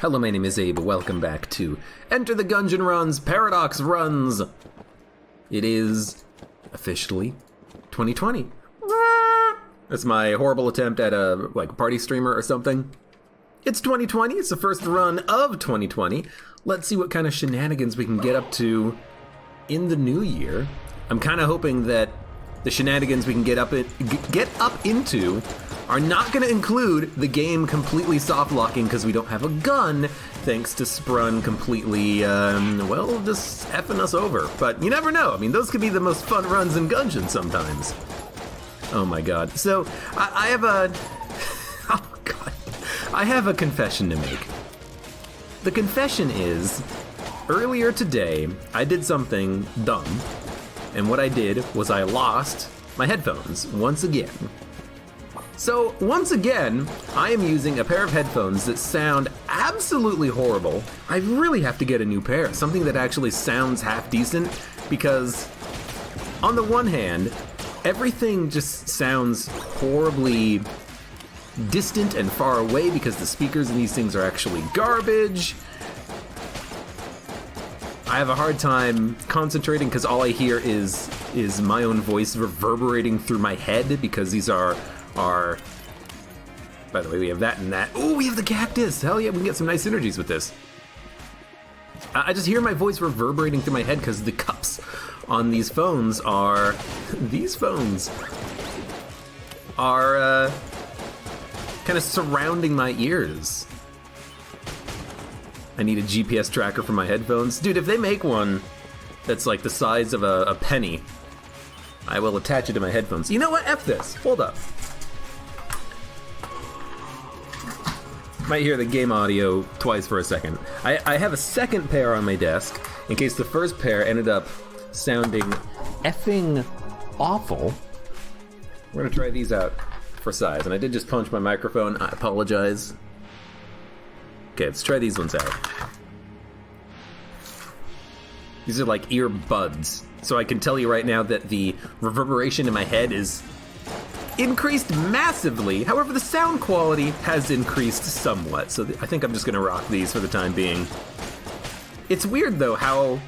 Hello, my name is Abe. Welcome back to Enter the Gungeon Runs, Paradox Runs. It is officially 2020. That's my horrible attempt at a party streamer or something. It's 2020. It's the first run of 2020. Let's see what kind of shenanigans we can get up to in the new year. I'm kind of hoping that the shenanigans we can get up into are not going to include the game completely soft locking because we don't have a gun, thanks to Sprun completely, just effing us over. But you never know. I mean, those could be the most fun runs in Gungeon sometimes. Oh my god. So, I have a... Oh god. I have a confession to make. The confession is, earlier today, I did something dumb. And what I did was I lost my headphones once again. So, once again, I am using a pair of headphones that sound absolutely horrible. I really have to get a new pair, something that actually sounds half decent, because on the one hand, everything just sounds horribly distant and far away because the speakers in these things are actually garbage. I have a hard time concentrating because all I hear is my own voice reverberating through my head, because these are... By the way, we have that and that. Oh, we have the cactus! Hell yeah, we can get some nice synergies with this. I just hear my voice reverberating through my head because the cups on these phones are... These phones are kind of surrounding my ears. I need a GPS tracker for my headphones. Dude, if they make one that's like the size of a penny, I will attach it to my headphones. You know what? F this. Hold up. Might hear the game audio twice for a second. I have a second pair on my desk in case the first pair ended up sounding effing awful. We're gonna try these out for size, and I did just punch my microphone. I apologize. Okay, let's try these ones out. These are like earbuds, so I can tell you right now that the reverberation in my head is increased massively. However, the sound quality has increased somewhat, so I think I'm just gonna rock these for the time being. It's weird though how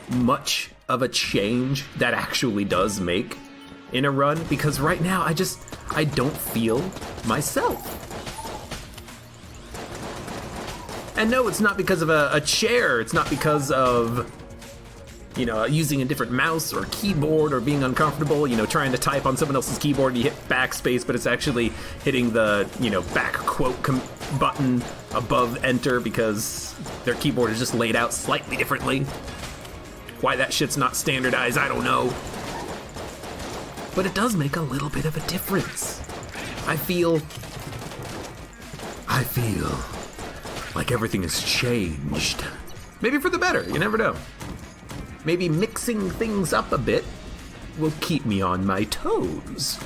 much of a change that actually does make in a run, because right now I don't feel myself. And no, it's not because of a chair, it's not because of, using a different mouse or keyboard or being uncomfortable, trying to type on someone else's keyboard and you hit backspace, but it's actually hitting the, back quote button above enter because their keyboard is just laid out slightly differently. Why that shit's not standardized, I don't know. But it does make a little bit of a difference. I feel like everything has changed. Maybe for the better, you never know. Maybe mixing things up a bit will keep me on my toes.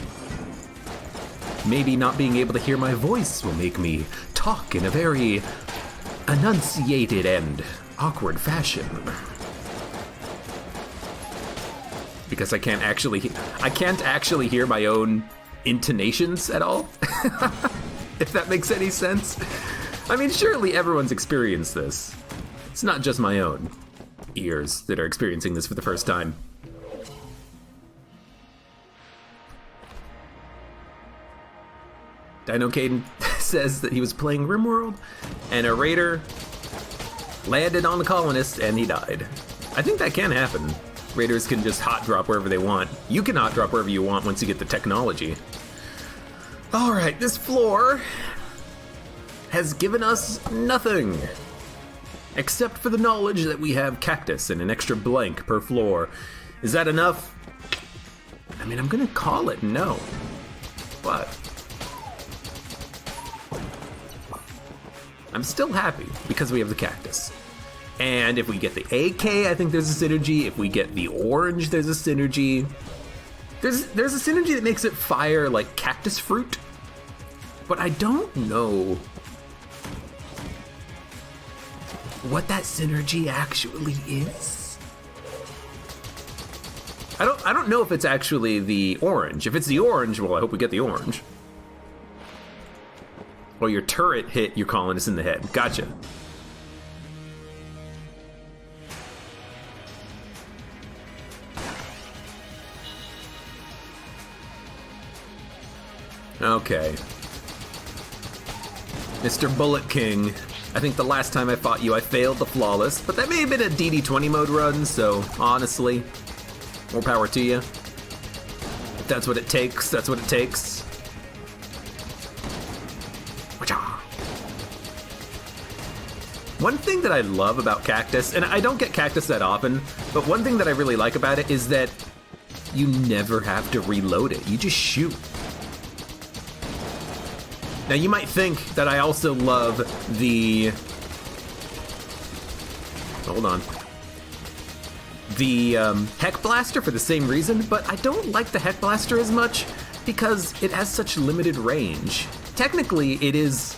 Maybe not being able to hear my voice will make me talk in a very enunciated and awkward fashion. Because I can't actually hear my own intonations at all. If that makes any sense. I mean, surely everyone's experienced this. It's not just my own ears that are experiencing this for the first time. Dino Caden says that he was playing RimWorld and a raider landed on the colonist and he died. I think that can happen. Raiders can just hot drop wherever they want. You can hot drop wherever you want once you get the technology. Alright, this floor has given us nothing. Except for the knowledge that we have cactus and an extra blank per floor. Is that enough? I mean, I'm gonna call it no. But I'm still happy because we have the cactus. And if we get the AK, I think there's a synergy. If we get the orange, there's a synergy. There's a synergy that makes it fire like cactus fruit. But I don't know what that synergy actually is. I don't know if it's actually the orange. If it's the orange, well, I hope we get the orange. Or your turret hit your colonist in the head. Gotcha. Okay. Mr. Bullet King. I think the last time I fought you, I failed the flawless, but that may have been a DD20 mode run, so honestly, more power to you. If that's what it takes, that's what it takes. One thing that I love about Cactus, and I don't get Cactus that often, but one thing that I really like about it is that you never have to reload it. You just shoot. Now you might think that I also love the... Hold on. The Heck Blaster for the same reason, but I don't like the Heck Blaster as much because it has such limited range. Technically, it is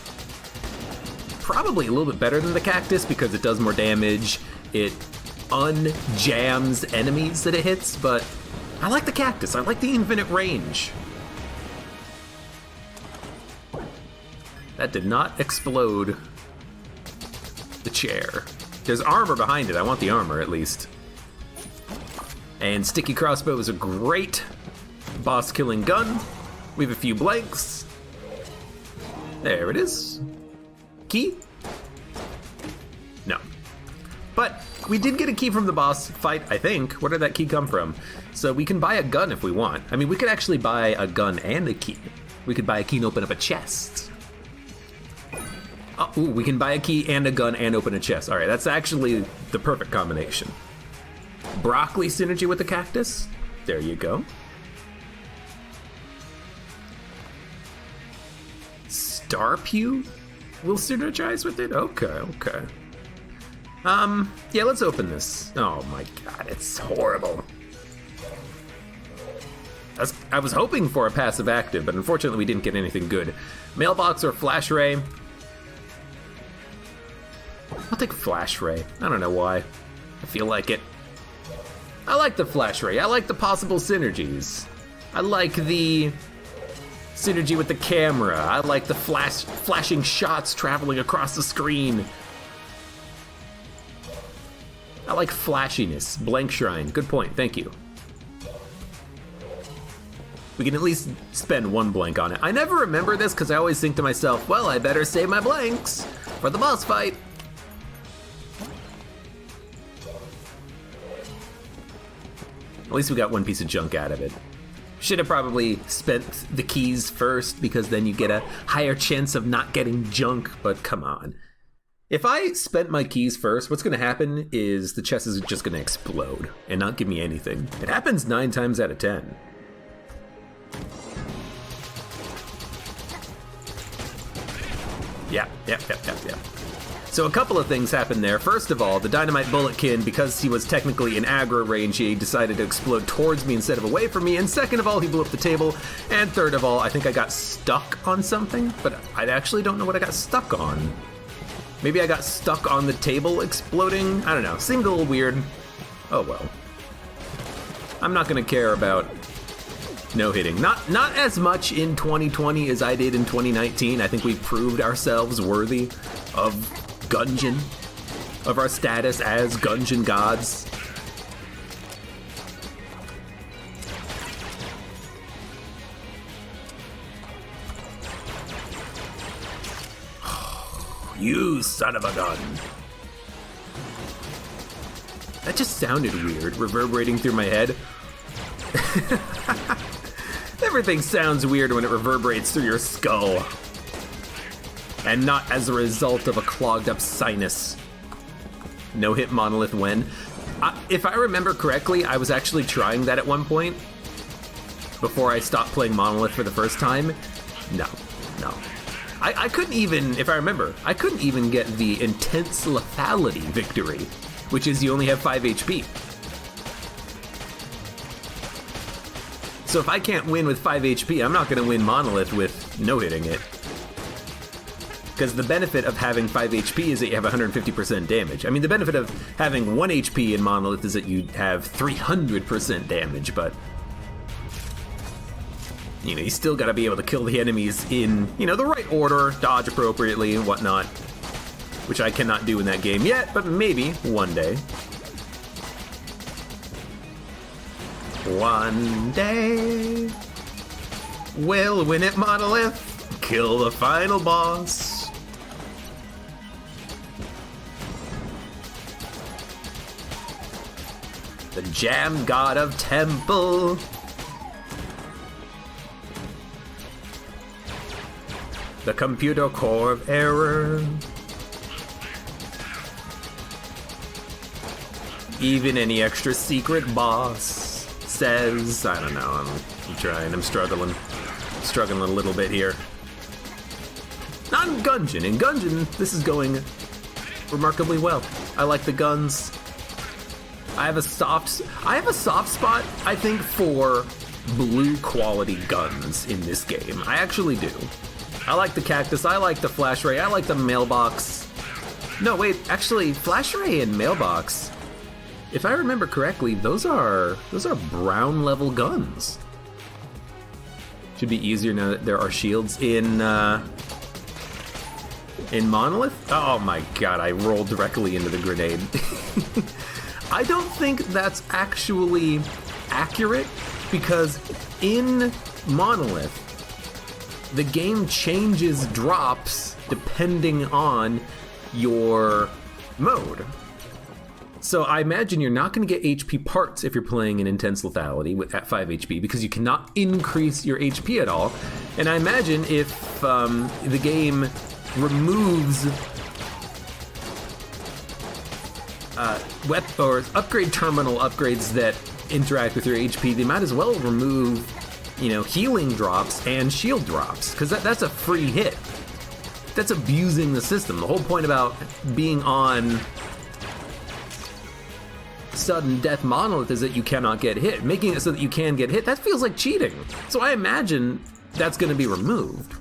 probably a little bit better than the Cactus because it does more damage, it unjams enemies that it hits, but I like the Cactus, I like the infinite range. That did not explode the chair. There's armor behind it, I want the armor at least. And Sticky Crossbow is a great boss killing gun. We have a few blanks. There it is. Key? No. But we did get a key from the boss fight, I think. Where did that key come from? So we can buy a gun if we want. I mean, we could actually buy a gun and a key. We could buy a key and open up a chest. Oh, ooh, we can buy a key and a gun and open a chest. All right, that's actually the perfect combination. Broccoli synergy with the Cactus. There you go. Starpew will synergize with it? Okay, okay. Yeah, let's open this. Oh my god, it's horrible. I was hoping for a passive active, but unfortunately we didn't get anything good. Mailbox or Flash Ray? I'll take Flash Ray. I don't know why. I feel like it. I like the Flash Ray. I like the possible synergies. I like the synergy with the camera. I like the flashing shots traveling across the screen. I like flashiness. Blank Shrine. Good point. Thank you. We can at least spend one blank on it. I never remember this because I always think to myself, well, I better save my blanks for the boss fight. At least we got one piece of junk out of it. Should have probably spent the keys first because then you get a higher chance of not getting junk, but come on. If I spent my keys first, what's gonna happen is the chest is just gonna explode and not give me anything. It happens 9 times out of 10. Yeah. So a couple of things happened there. First of all, the Dynamite Bulletkin, because he was technically in aggro range, he decided to explode towards me instead of away from me. And second of all, he blew up the table. And third of all, I think I got stuck on something, but I actually don't know what I got stuck on. Maybe I got stuck on the table exploding? I don't know. Seemed a little weird. Oh well. I'm not gonna care about no-hitting. Not as much in 2020 as I did in 2019. I think we proved ourselves worthy of Gungeon, of our status as Gungeon gods. You son of a gun. That just sounded weird, reverberating through my head. Everything sounds weird when it reverberates through your skull. And not as a result of a clogged up sinus. No hit Monolith when. If I remember correctly, I was actually trying that at one point. Before I stopped playing Monolith for the first time. No. I couldn't even, if I remember, I couldn't even get the intense lethality victory, which is you only have 5 HP. So if I can't win with 5 HP, I'm not going to win Monolith with no-hitting it. Because the benefit of having 5 HP is that you have 150% damage. I mean, the benefit of having 1 HP in Monolith is that you have 300% damage, but you know, you still gotta be able to kill the enemies in, you know, the right order, dodge appropriately and whatnot, which I cannot do in that game yet, but maybe one day. One day. We'll win it, Monolith. Kill the final boss. The Jam God of Temple. The Computer Core of Error. Even any extra secret boss says, I don't know, I'm trying, I'm struggling a little bit here. Not in Gungeon. In Gungeon, this is going remarkably well. I like the guns. I have a soft spot, I think, for blue quality guns in this game. I actually do. I like the cactus, I like the flash ray, I like the mailbox. No, wait, actually, flash ray and mailbox, if I remember correctly, those are brown level guns. Should be easier now that there are shields in Monolith. Oh my god, I rolled directly into the grenade. I don't think that's actually accurate, because in Monolith, the game changes drops depending on your mode. So I imagine you're not going to get HP parts if you're playing in Intense Lethality at 5 HP, because you cannot increase your HP at all. And I imagine if the game removes or upgrade terminal upgrades that interact with your HP, they might as well remove, healing drops and shield drops, because that's a free hit. That's abusing the system. The whole point about being on sudden death Monolith is that you cannot get hit. Making it so that you can get hit, that feels like cheating. So I imagine that's going to be removed.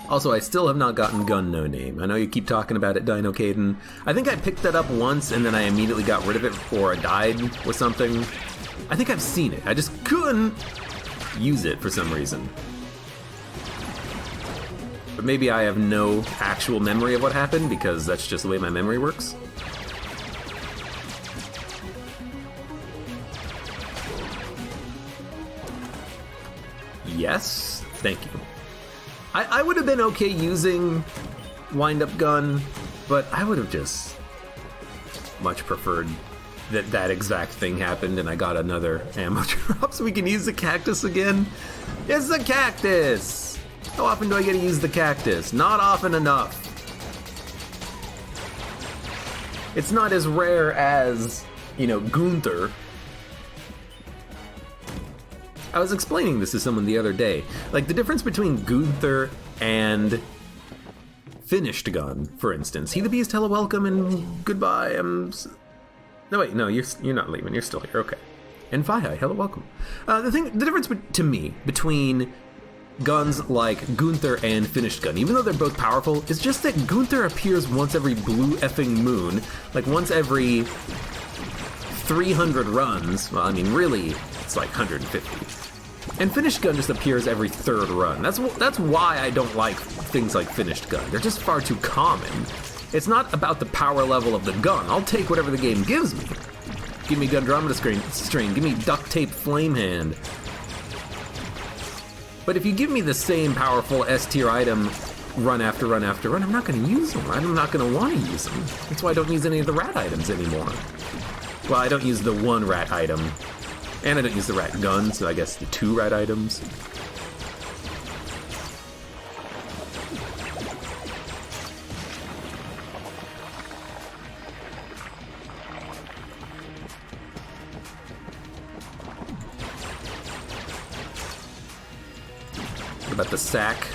Also, I still have not gotten Gun No Name. I know you keep talking about it, Dino Caden. I think I picked that up once and then I immediately got rid of it, or I died with something. I think I've seen it. I just couldn't use it for some reason. But maybe I have no actual memory of what happened, because that's just the way my memory works. Yes, thank you. I would have been okay using wind-up gun, but I would have just much preferred that that exact thing happened and I got another ammo drop so we can use the cactus again. It's the cactus! How often do I get to use the cactus? Not often enough. It's not as rare as, Gunther. I was explaining this to someone the other day. Like, the difference between Gunther and Finished Gun, for instance. He the Beast, hello, welcome, and goodbye. No, wait, no, you're not leaving. You're still here. Okay. And Fi-Hi, hello, welcome. The difference to me between guns like Gunther and Finished Gun, even though they're both powerful, is just that Gunther appears once every blue effing moon, like once every 300 runs. Well, I mean, really, it's like 150. And Finished Gun just appears every third run. That's why I don't like things like Finished Gun. They're just far too common. It's not about the power level of the gun. I'll take whatever the game gives me. Give me Gundromeda string. Give me duct tape flame hand. But if you give me the same powerful S tier item run after run after run, I'm not going to use them. I'm not going to want to use them. That's why I don't use any of the rat items anymore. Well, I don't use the one rat item. And I don't use the rat gun, so I guess the 2 rat items. What about the sack?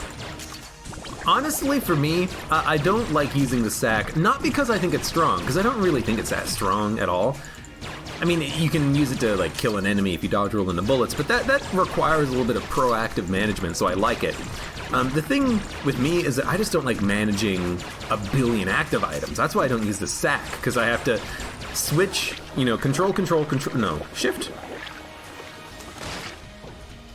Honestly, for me, I don't like using the sack, not because I think it's strong, because I don't really think it's that strong at all. I mean, you can use it to, kill an enemy if you dodge roll into bullets, but that requires a little bit of proactive management, so I like it. The thing with me is that I just don't like managing a billion active items. That's why I don't use the sack, because I have to switch, control, no, shift?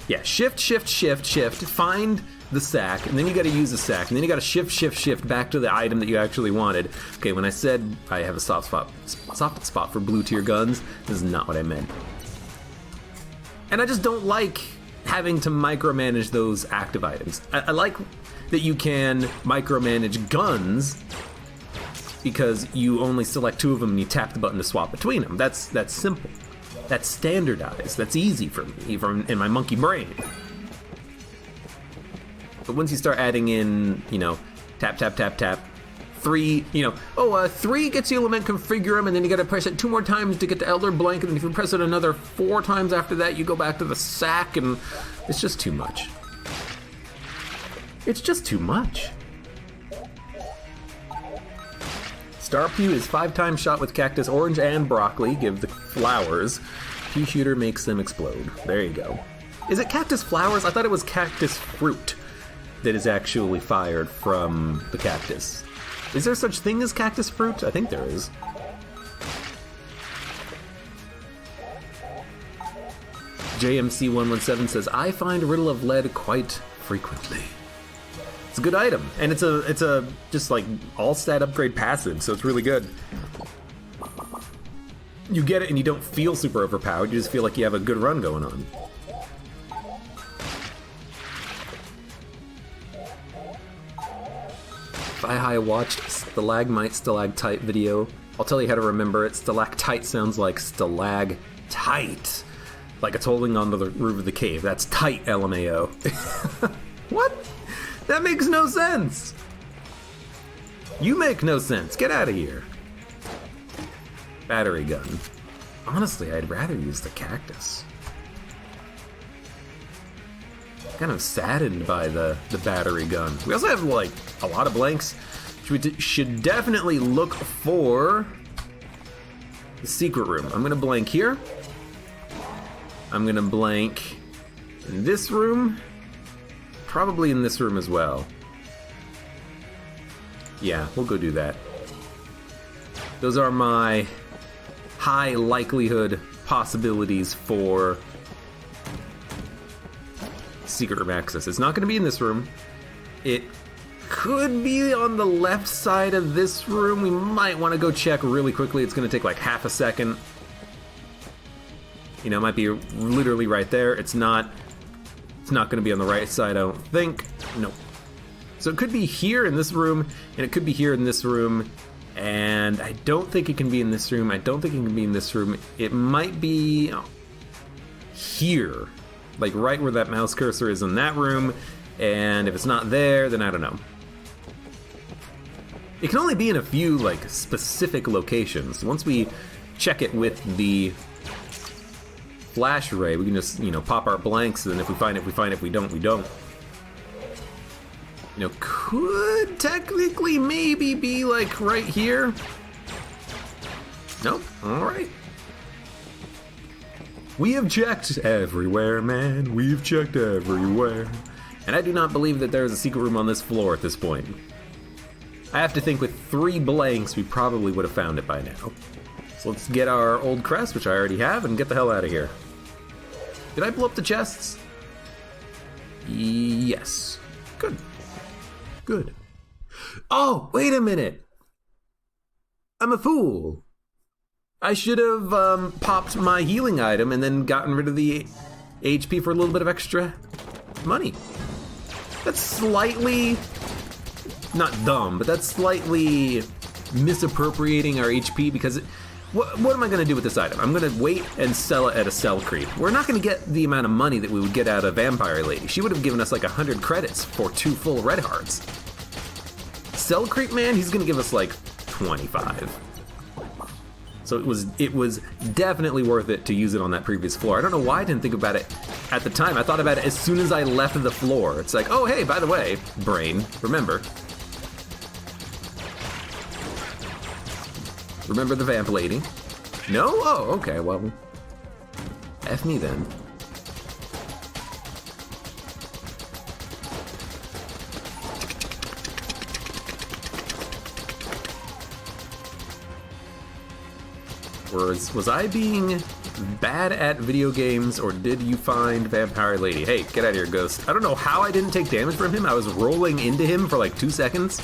Yeah, shift, find the sack, and then you gotta use the sack, and then you gotta shift back to the item that you actually wanted. Okay, when I said I have a soft spot for blue tier guns, this is not what I meant. And I just don't like having to micromanage those active items. I like that you can micromanage guns because you only select 2 of them and you tap the button to swap between them. That's simple. That's standardized. That's easy for me, in my monkey brain. But once you start adding in, you know, tap, tap, tap, tap, 3, you know, 3 gets you element configure them, and then you gotta press it 2 more times to get to Elder Blank, and then if you press it another 4 times after that, you go back to the sack, and it's just too much. It's just too much. Star Pew is 5 times shot with cactus, orange, and broccoli. Give the flowers. Pew shooter makes them explode. There you go. Is it cactus flowers? I thought it was cactus fruit that is actually fired from the cactus. Is there such thing as cactus fruit? I think there is. JMC117 says, I find Riddle of Lead quite frequently. It's a good item, and it's a just like all stat upgrade passive, so it's really good. You get it and you don't feel super overpowered, you just feel like you have a good run going on. If I watched Stalagmite Stalactite video, I'll tell you how to remember it. Stalactite sounds like stalagtite. Like it's holding onto the roof of the cave. That's tight, LMAO. What? That makes no sense. You make no sense. Get out of here. Battery gun. Honestly, I'd rather use the cactus. Kind of saddened by the battery gun. We also have like a lot of blanks. We should definitely look for the secret room. I'm gonna blank here. I'm gonna blank in this room. Probably in this room as well. Yeah, we'll go do that. Those are my high likelihood possibilities for secret room access. It's not going to be in this room. It could be on the left side of this room. We might want to go check really quickly. It's going to take like half a second. You know, it might be literally right there. It's not going to be on the right side, I don't think. Nope. So it could be here in this room, and it could be here in this room, and I don't think it can be in this room. I don't think it can be in this room. It might be here, like right where that mouse cursor is in that room, and if it's not there, then I don't know. It can only be in a few, like, specific locations. Once we check it with the flash array, we can just, you know, pop our blanks, and if we find it, we find it. If we don't, we don't. You know, could technically maybe be like right here. Nope. All right. We have checked everywhere, man. We've checked everywhere. And I do not believe that there is a secret room on this floor at this point. I have to think with 3 blanks, we probably would have found it by now. So let's get our old crest, which I already have, and get the hell out of here. Did I blow up the chests? Yes. Good. Good. Oh, wait a minute. I'm a fool. I should have popped my healing item and then gotten rid of the HP for a little bit of extra money. That's slightly, not dumb, but that's slightly misappropriating our HP because what am I going to do with this item? I'm going to wait and sell it at a sell creep. We're not going to get the amount of money that we would get out of Vampire Lady. She would have given us like 100 credits for 2 full red hearts. Sell creep man, he's going to give us like 25. So it was definitely worth it to use it on that previous floor. I don't know why I didn't think about it at the time. I thought about it as soon as I left the floor. It's like, oh hey, by the way, brain, remember the vamp lady? No? Oh, okay, well, F me then. Was I being bad at video games, or did you find Vampire Lady? Hey, get out of here, Ghost. I don't know how I didn't take damage from him. I was rolling into him for like 2 seconds.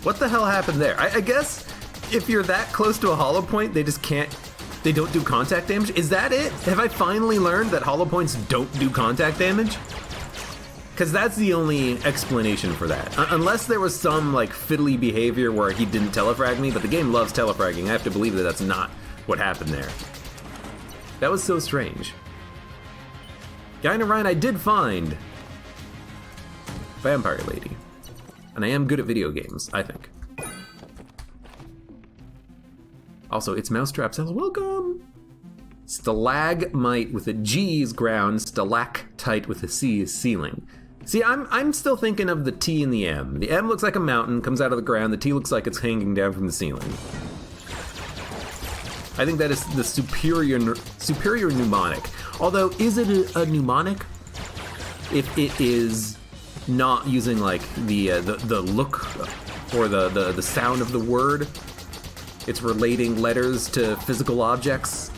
What the hell happened there? I guess if you're that close to a hollow point, they just can't They don't do contact damage? Is that it? Have I finally learned that hollow points don't do contact damage? Because that's the only explanation for that. Unless there was some like fiddly behavior where he didn't telefrag me, but the game loves telefragging. I have to believe that that's not what happened there. That was so strange. Guy Ryan, I did find Vampire Lady. And I am good at video games, I think. Also, it's Mousetraps. Hello, welcome! Stalagmite with a G is ground, stalactite with a C is ceiling. See, I'm still thinking of the T and the M. The M looks like a mountain, comes out of the ground. The T looks like it's hanging down from the ceiling. I think that is the superior mnemonic. Although, is it a mnemonic if it is not using like the look or the sound of the word? It's relating letters to physical objects.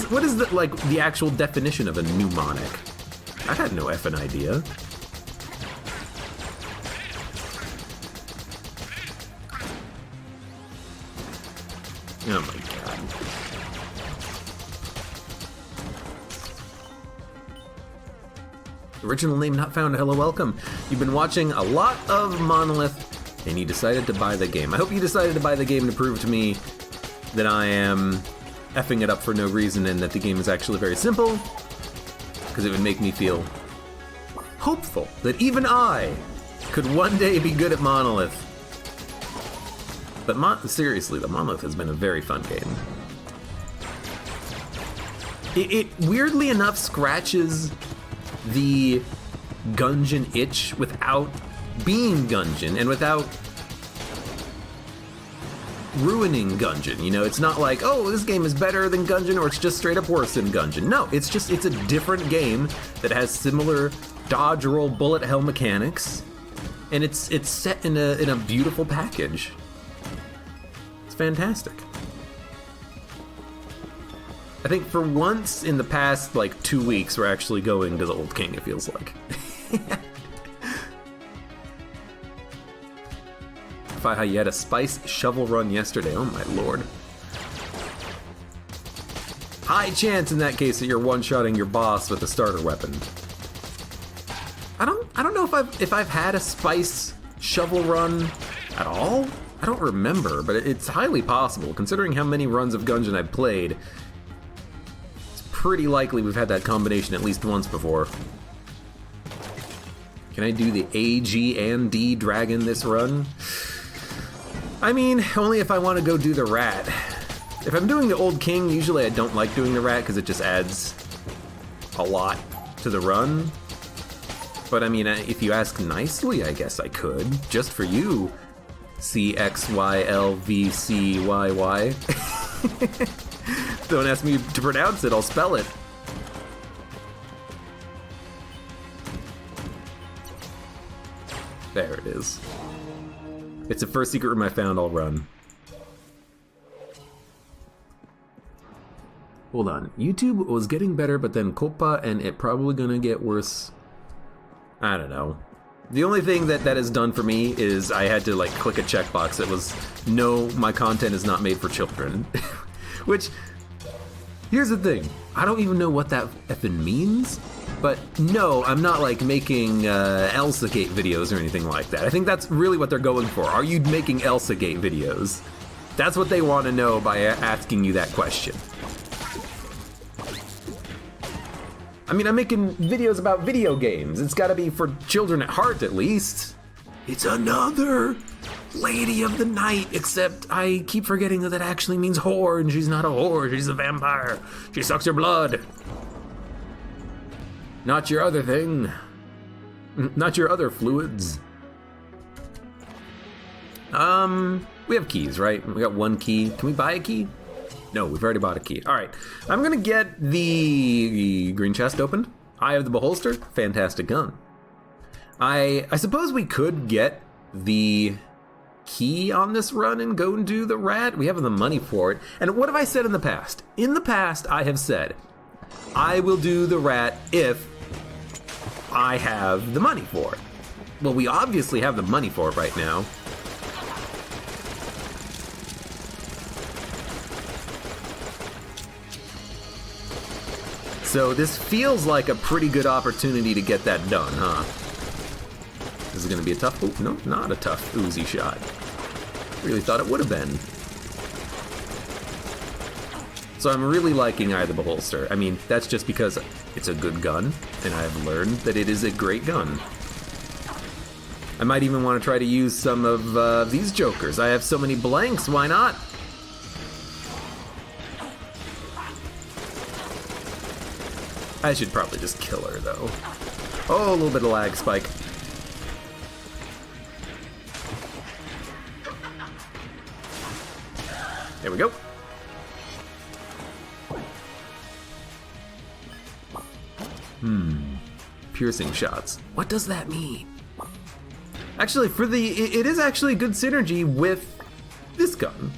What is the actual definition of a mnemonic? I had no effing idea. Oh my god. Original name not found. Hello, welcome. You've been watching a lot of Monolith, and you decided to buy the game. I hope you decided to buy the game to prove to me that I am effing it up for no reason and that the game is actually very simple, because it would make me feel hopeful that even I could one day be good at Monolith. But seriously, the Monolith has been a very fun game. It weirdly enough scratches the Gungeon itch without being Gungeon and without ruining Gungeon. You know, it's not like, oh, this game is better than Gungeon or it's just straight up worse than Gungeon. No, it's a different game that has similar dodge roll bullet hell mechanics, and it's set in a beautiful package. It's fantastic. I think for once in the past, like, 2 weeks, we're actually going to the Old King, it feels like. How you had a spice shovel run yesterday, oh my lord. High chance in that case that you're one-shotting your boss with a starter weapon. I don't know if I've had a spice shovel run at all. I don't remember, but it's highly possible. Considering how many runs of Gungeon I've played, it's pretty likely we've had that combination at least once before. Can I do the A, G, and D dragon this run? I mean, only if I want to go do the rat. If I'm doing the Old King, usually I don't like doing the rat because it just adds a lot to the run. But I mean, if you ask nicely, I guess I could. Just for you, CXYLVCYY. Don't ask me to pronounce it, I'll spell it. There it is. It's the first secret room I found, I'll run. Hold on. YouTube was getting better, but then Copa, and it probably gonna get worse. I don't know. The only thing that has done for me is I had to, like, click a checkbox that was, no, my content is not made for children. Which, here's the thing. I don't even know what that effing means. But no, I'm not like making Elsagate videos or anything like that. I think that's really what they're going for. Are you making Elsagate videos? That's what they want to know by asking you that question. I mean, I'm making videos about video games. It's gotta be for children at heart, at least. It's another Lady of the Night, except I keep forgetting that actually means whore, and she's not a whore, she's a vampire. She sucks your blood. Not your other thing. Not your other fluids. We have keys, right? We got one key. Can we buy a key? No, we've already bought a key. All right, I'm gonna get the green chest opened. Eye of the Beholster, fantastic gun. I suppose we could get the key on this run and go and do the rat. We have the money for it. And what have I said in the past? In the past, I have said, I will do the rat if I have the money for it. Well, we obviously have the money for it right now. So this feels like a pretty good opportunity to get that done, huh? This is gonna be a tough, oh, no, not a tough Uzi shot. Really thought it would have been. So I'm really liking Eye of the Beholster. I mean, that's just because it's a good gun, and I've learned that it is a great gun. I might even want to try to use some of these jokers. I have so many blanks, why not? I should probably just kill her, though. Oh, a little bit of lag spike. There we go. Piercing shots. What does that mean? Actually, it is actually good synergy with this gun.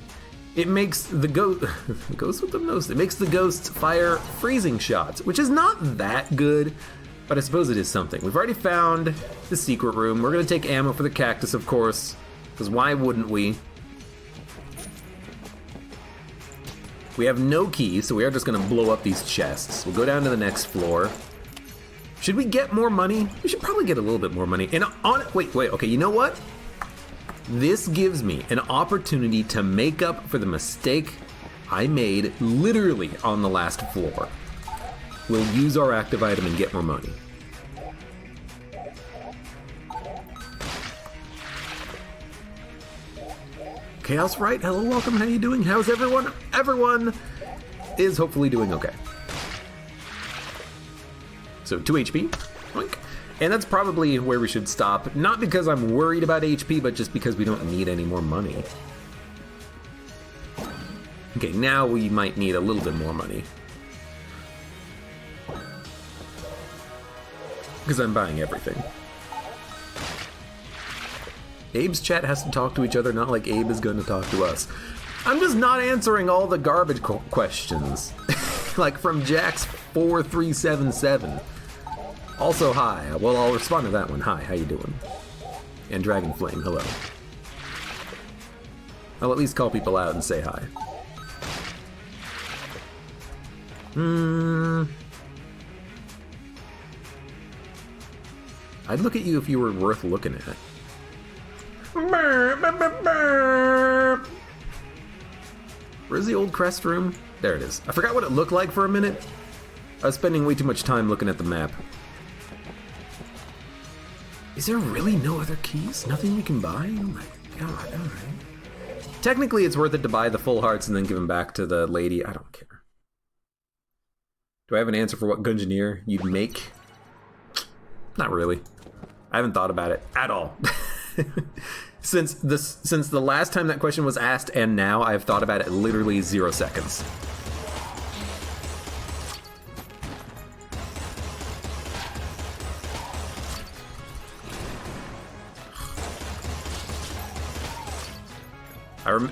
It makes the ghost with the most. It makes the ghosts fire freezing shots, which is not that good, but I suppose it is something. We've already found the secret room. We're gonna take ammo for the cactus, of course, because why wouldn't we? We have no keys, so we are just gonna blow up these chests. We'll go down to the next floor. Should we get more money? We should probably get a little bit more money. And wait, okay, you know what? This gives me an opportunity to make up for the mistake I made literally on the last floor. We'll use our active item and get more money. Chaos Right, hello, welcome, how you doing? How's everyone? Everyone is hopefully doing okay. So 2 HP, oink. And that's probably where we should stop. Not because I'm worried about HP, but just because we don't need any more money. Okay, now we might need a little bit more money. Because I'm buying everything. Abe's chat has to talk to each other, not like Abe is going to talk to us. I'm just not answering all the garbage questions. Like from Jax4377. Also, hi. Well, I'll respond to that one. Hi, how you doing? And Dragonflame, hello. I'll at least call people out and say hi. I'd look at you if you were worth looking at. Where's the old crest room? There it is. I forgot what it looked like for a minute. I was spending way too much time looking at the map. Is there really no other keys? Nothing we can buy? Oh my god, alright. Technically, it's worth it to buy the full hearts and then give them back to the lady. I don't care. Do I have an answer for what Gungeoneer you'd make? Not really. I haven't thought about it at all. Since the last time that question was asked and now, I've thought about it literally 0 seconds.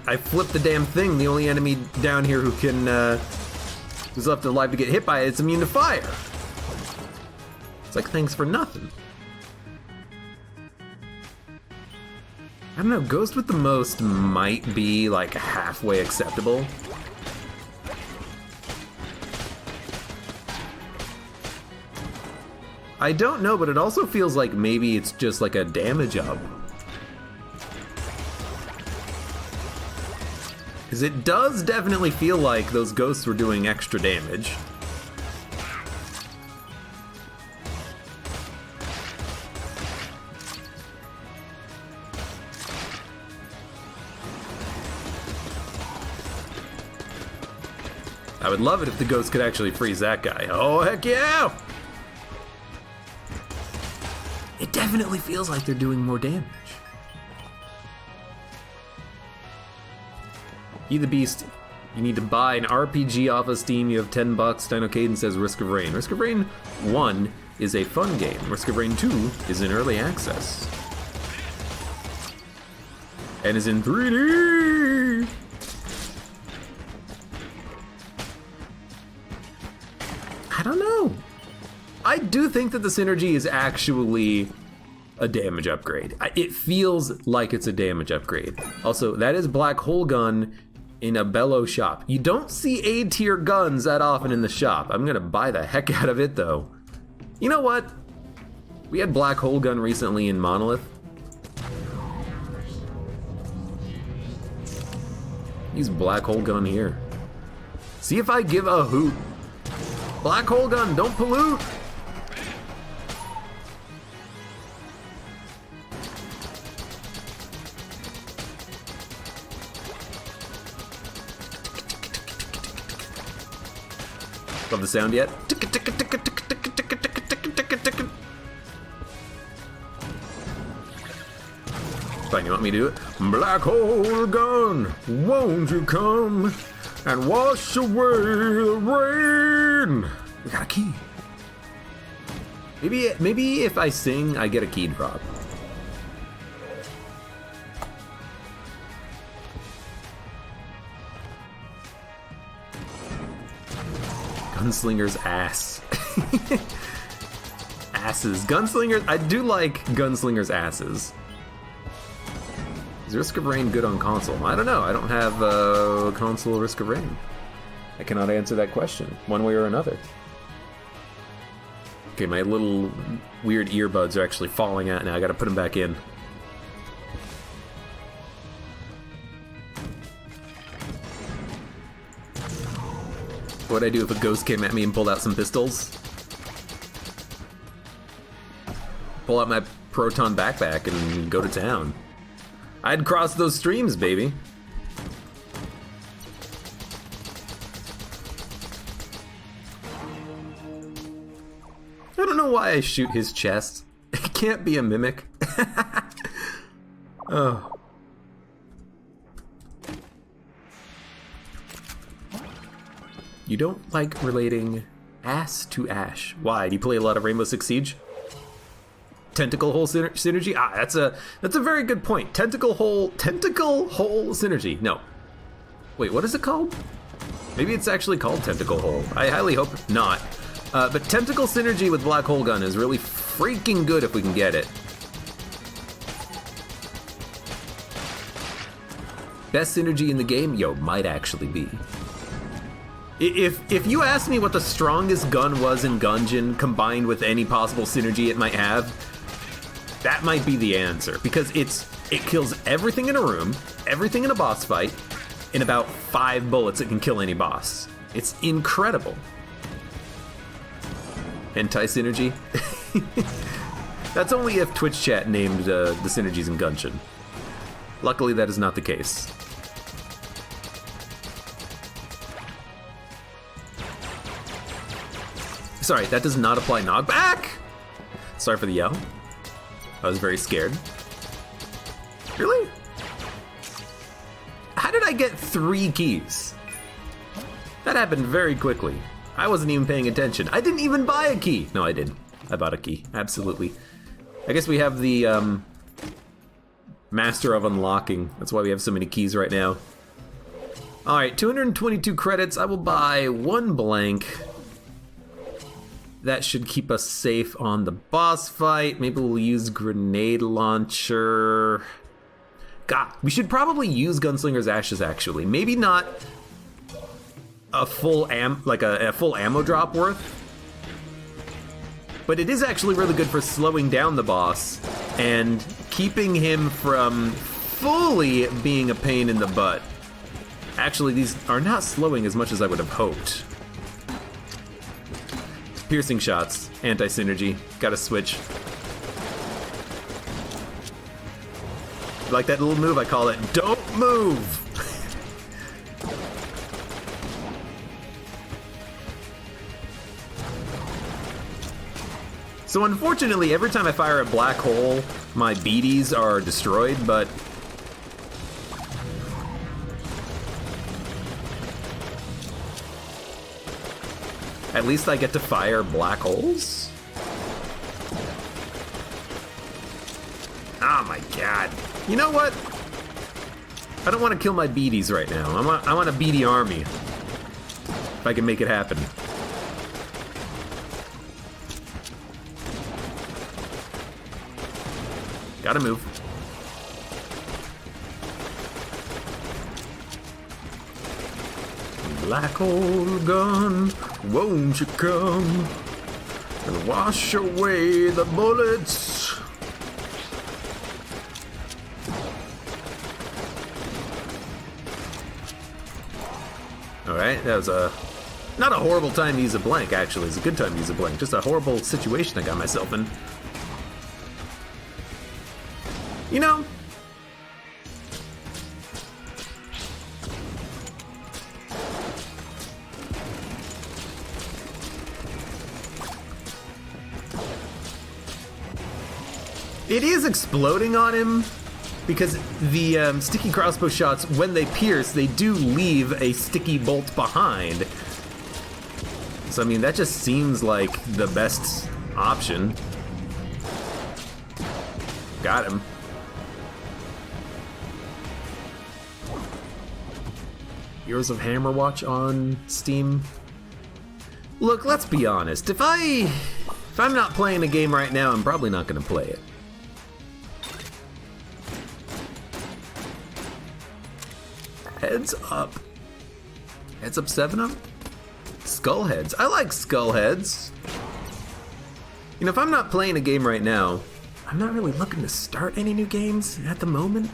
I flipped the damn thing. The only enemy down here who can, who's left alive to get hit by it, it's immune to fire. It's like thanks for nothing. I don't know, Ghost with the most might be like halfway acceptable. I don't know, but it also feels like maybe it's just like a damage up. Because it does definitely feel like those ghosts were doing extra damage. I would love it if the ghost could actually freeze that guy. Oh, heck yeah! It definitely feels like they're doing more damage. You the Beast, you need to buy an RPG off of Steam. You have $10. Dino Caden says Risk of Rain. Risk of Rain 1 is a fun game. Risk of Rain 2 is in early access. And is in 3D! I don't know. I do think that the synergy is actually a damage upgrade. It feels like it's a damage upgrade. Also, that is Black Hole Gun in a bellow shop. You don't see A-tier guns that often in the shop. I'm gonna buy the heck out of it though. You know what? We had black hole gun recently in Monolith. Use black hole gun here. See if I give a hoot. Black hole gun, don't pollute. Love the sound yet? Fine, you want me to do it? Black hole gun, won't you come and wash away the rain? We got a key. Maybe if I sing, I get a key drop. Gunslinger's ass. Asses. Gunslingers. I do like Gunslinger's asses. Is Risk of Rain good on console? I don't know. I don't have console Risk of Rain. I cannot answer that question one way or another. Okay, my little weird earbuds are actually falling out now. I gotta put them back in. What'd I do if a ghost came at me and pulled out some pistols? Pull out my proton backpack and go to town. I'd cross those streams, baby. I don't know why I shoot his chest. It can't be a mimic. Oh. You don't like relating ass to Ash. Why? Do you play a lot of Rainbow Six Siege? Tentacle hole synergy? Ah, that's a very good point. Tentacle hole synergy. No. Wait, what is it called? Maybe it's actually called tentacle hole. I highly hope not. But tentacle synergy with black hole gun is really freaking good if we can get it. Best synergy in the game? Yo, might actually be. If you ask me what the strongest gun was in Gungeon combined with any possible synergy it might have, that might be the answer, because it kills everything in a room, everything in a boss fight. In about 5 bullets, it can kill any boss. It's incredible. Hentai synergy? That's only if Twitch chat named the synergies in Gungeon. Luckily, that is not the case. Sorry, that does not apply knockback! Sorry for the yell. I was very scared. Really? How did I get 3 keys? That happened very quickly. I wasn't even paying attention. I didn't even buy a key. No, I did. I bought a key. Absolutely. I guess we have the Master of Unlocking. That's why we have so many keys right now. Alright, 222 credits. I will buy 1 blank. That should keep us safe on the boss fight. Maybe we'll use grenade launcher. God, we should probably use Gunslinger's Ashes actually. Maybe not a full a full ammo drop worth. But it is actually really good for slowing down the boss and keeping him from fully being a pain in the butt. Actually, these are not slowing as much as I would have hoped. Piercing shots, anti-synergy, gotta switch. Like that little move I call it, don't move! So unfortunately, every time I fire a black hole, my beaties are destroyed, but at least I get to fire black holes? Oh my god. You know what? I don't want to kill my beaties right now. I want a beady army. If I can make it happen. Gotta move. black hole gun, won't you come and wash away the bullets? Alright, that was not a horrible time to use a blank, actually. It's a good time to use a blank. Just a horrible situation I got myself in. You know, it is exploding on him because the sticky crossbow shots, when they pierce, they do leave a sticky bolt behind. So, I mean, that just seems like the best option. Got him. Heroes of Hammerwatch on Steam. Look, let's be honest. If I'm not playing a game right now, I'm probably not going to play it. Heads up. Heads up 7-up? Skullheads. I like Skullheads. You know, if I'm not playing a game right now, I'm not really looking to start any new games at the moment.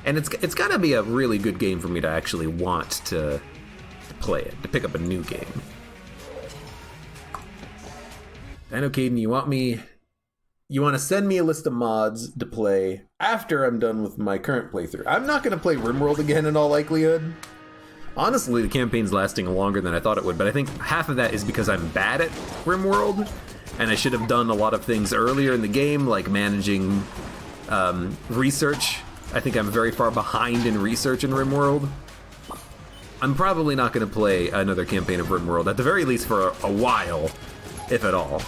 And it's got to be a really good game for me to actually want to play it, to pick up a new game. Dino Caden, you want to send me a list of mods to play after I'm done with my current playthrough. I'm not going to play RimWorld again in all likelihood. Honestly, the campaign's lasting longer than I thought it would, but I think half of that is because I'm bad at RimWorld, and I should have done a lot of things earlier in the game, like managing research. I think I'm very far behind in research in RimWorld. I'm probably not going to play another campaign of RimWorld, at the very least for a while, if at all.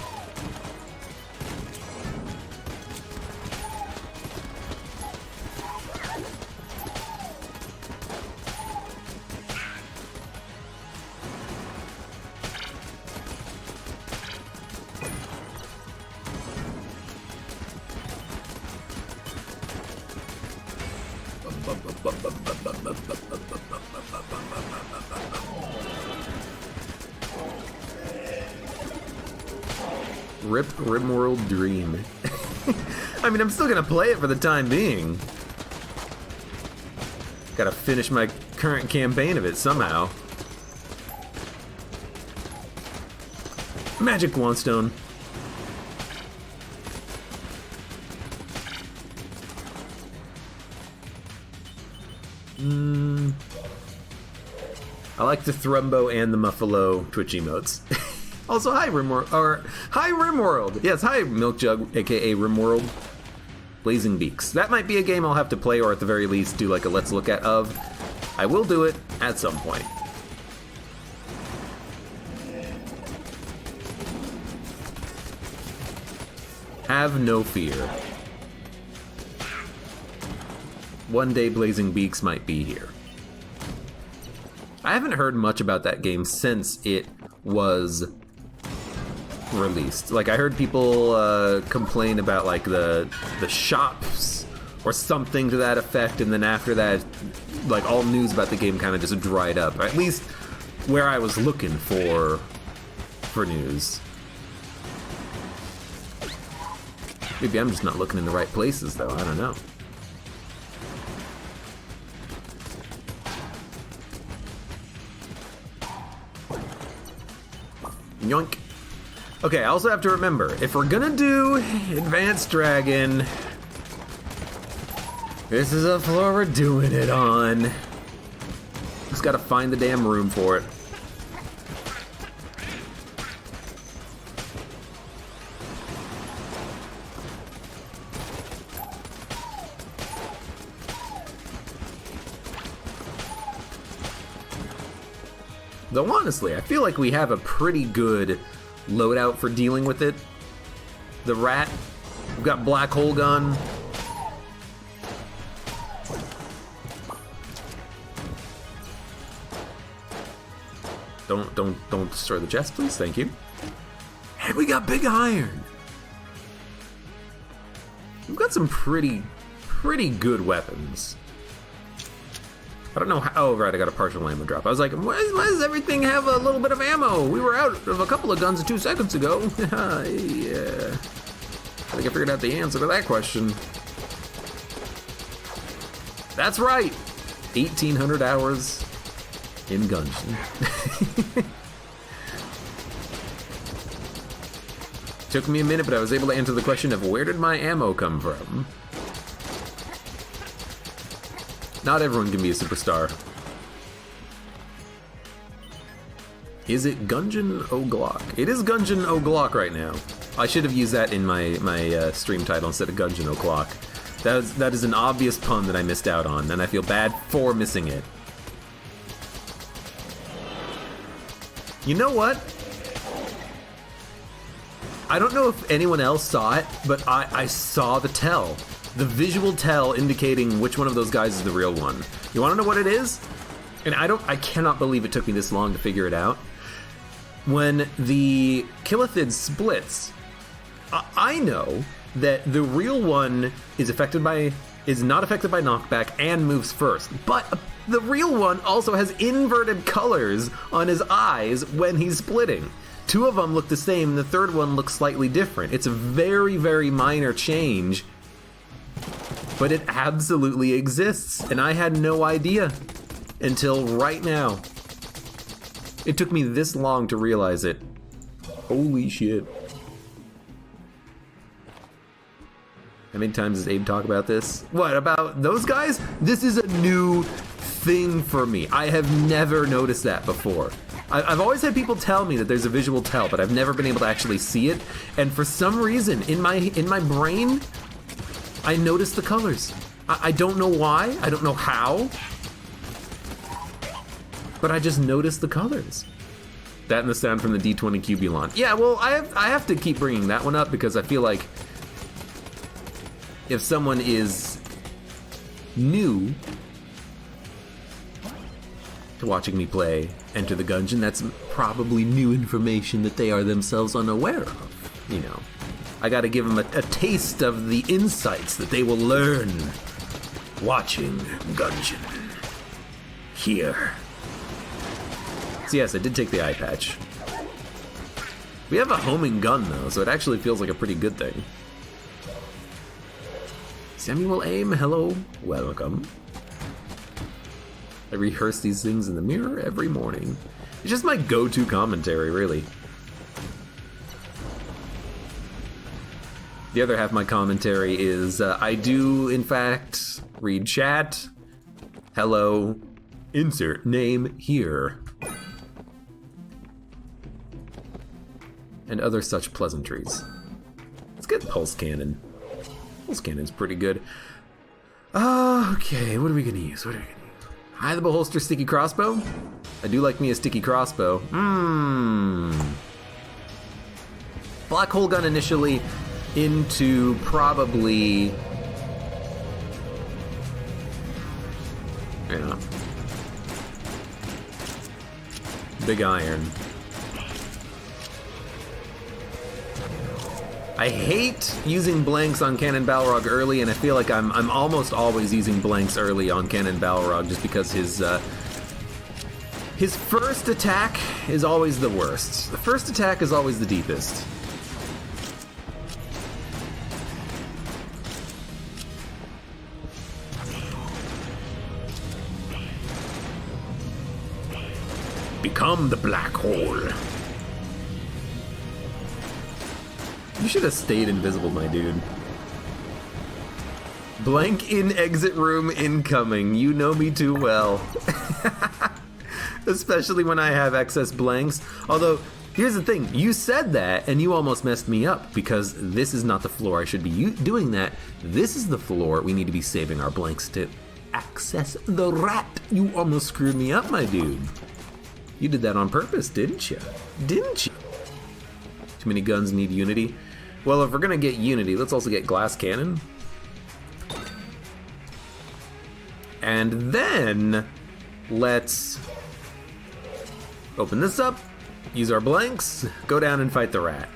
Rip RimWorld Dream. I mean, I'm still gonna play it for the time being. Gotta finish my current campaign of it somehow. Magic Wandstone. I like the Thrumbo and the Muffalo Twitch emotes. Also, hi RimWorld, or hi RimWorld. Yes, hi Milkjug, aka RimWorld. Blazing Beaks. That might be a game I'll have to play, or at the very least do like a let's look at of. I will do it at some point. Have no fear. One day Blazing Beaks might be here. I haven't heard much about that game since it was released. Like, I heard people complain about like the shops or something to that effect, and then after that, like, all news about the game kind of just dried up. At least where I was looking for news. Maybe I'm just not looking in the right places, though. I don't know. Yoink. Okay, I also have to remember, if we're gonna do Advanced Dragon, this is a floor we're doing it on. Just gotta find the damn room for it. Though honestly, I feel like we have a pretty good loadout for dealing with it. The rat, we've got black hole gun. Don't destroy the chest, please, thank you. And we got big iron. We've got some pretty good weapons. I don't know how. Oh, right, I got a partial ammo drop. I was like, why does everything have a little bit of ammo? We were out of a couple of guns 2 seconds ago. Yeah. I think I figured out the answer to that question. That's right. 1,800 hours in Gungeon. Took me a minute, but I was able to answer the question of where did my ammo come from? Not everyone can be a superstar. Is it Gungeon O'Glock? It is Gungeon O'Glock right now. I should have used that in my stream title instead of Gungeon O'Clock. That is an obvious pun that I missed out on, and I feel bad for missing it. You know what? I don't know if anyone else saw it, but I saw the tell. The visual tell indicating which one of those guys is the real one. You want to know what it is? And I cannot believe it took me this long to figure it out. When the Killithid splits, I know that the real one is not affected by knockback and moves first. But the real one also has inverted colors on his eyes when he's splitting. 2 of them look the same, the third one looks slightly different. It's a very, very minor change, but it absolutely exists, and I had no idea until right now. It took me this long to realize it. Holy shit. How many times does Abe talk about this? What, about those guys? This is a new thing for me. I have never noticed that before. I've always had people tell me that there's a visual tell, but I've never been able to actually see it. And for some reason, in my brain, I noticed the colors. I don't know why. I don't know how. But I just noticed the colors. That and the sound from the D20 Cubulon. Yeah, well, I have to keep bringing that one up because I feel like if someone is new to watching me play Enter the Gungeon, that's probably new information that they are themselves unaware of. You know, I gotta give them a taste of the insights that they will learn watching Gungeon here. So yes, I did take the eye patch. We have a homing gun though, so it actually feels like a pretty good thing. Samuel Aim, hello, welcome. I rehearse these things in the mirror every morning. It's just my go-to commentary, really. The other half of my commentary is, I do, in fact, read chat. Hello, insert name here. And other such pleasantries. Let's get Pulse Cannon. Pulse Cannon's pretty good. Okay, what are we gonna use? Hide the Beholster Sticky Crossbow? I do like me a sticky crossbow. Black Hole Gun initially into probably... yeah. Big Iron. I hate using blanks on Cannon Balrog early, and I feel like I'm almost always using blanks early on Cannon Balrog just because his first attack is always the worst. The first attack is always the deepest. Become the black hole. You should have stayed invisible, my dude. Blank in exit room incoming. You know me too well. Especially when I have excess blanks. Although, here's the thing. You said that, and you almost messed me up, because this is not the floor I should be doing that. This is the floor we need to be saving our blanks to access the rat. You almost screwed me up, my dude. You did that on purpose, didn't you? Didn't you? Too many guns need unity. Well, if we're gonna get unity, let's also get glass cannon. And then let's open this up, use our blanks, go down and fight the rat.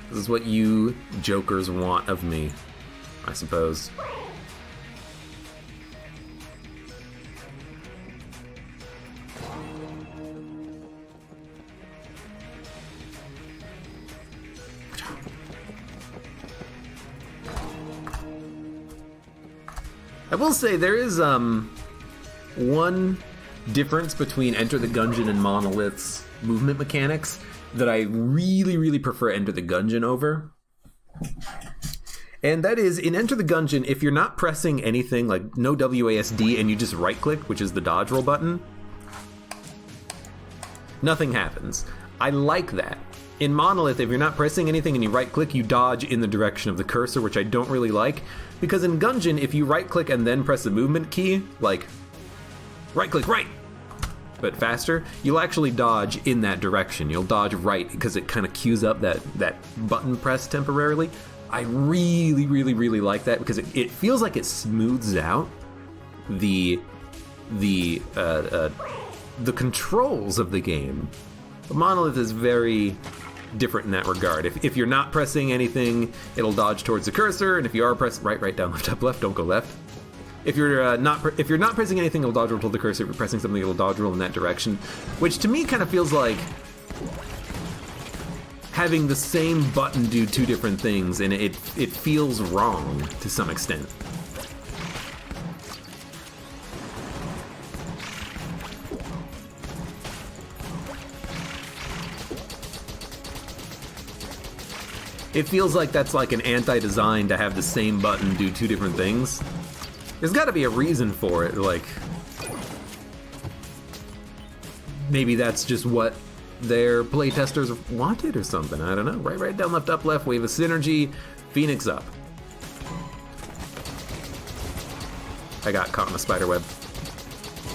This is what you jokers want of me, I suppose. I will say there is one difference between Enter the Gungeon and Monolith's movement mechanics that I really, really prefer Enter the Gungeon over. And that is, in Enter the Gungeon, if you're not pressing anything, like no WASD, and you just right-click, which is the dodge roll button, nothing happens. I like that. In Monolith, if you're not pressing anything and you right-click, you dodge in the direction of the cursor, which I don't really like. Because in Gungeon, if you right-click and then press the movement key, like right-click, right, but faster, you'll actually dodge in that direction. You'll dodge right because it kind of cues up that button press temporarily. I really, really, really like that because it feels like it smooths out the controls of the game. The Monolith is very different in that regard. If you're not pressing anything, it'll dodge towards the cursor, and if you are pressing right, down, left, up, left, don't go left. If you're not pressing anything, it'll dodge roll toward the cursor. If you're pressing something, it'll dodge roll in that direction, which to me kind of feels like having the same button do two different things, and it feels wrong to some extent. It feels like that's like an anti-design to have the same button do two different things. There's got to be a reason for it, like maybe that's just what their playtesters wanted or something. I don't know. Right, down, left, up, left, wave of synergy, Phoenix up. I got caught in a spider web.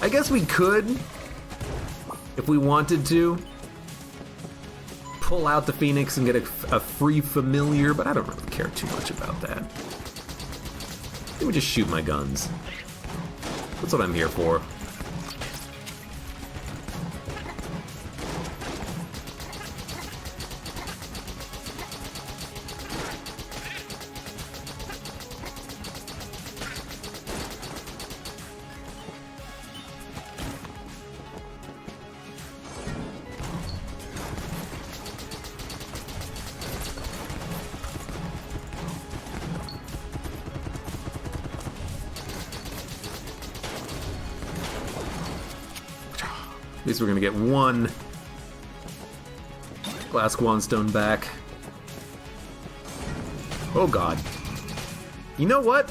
I guess we could, if we wanted to, pull out the Phoenix and get a free familiar, but I don't really care too much about that. Let me just shoot my guns. That's what I'm here for. At least we're gonna get one glass Guanstone back. Oh god. You know what?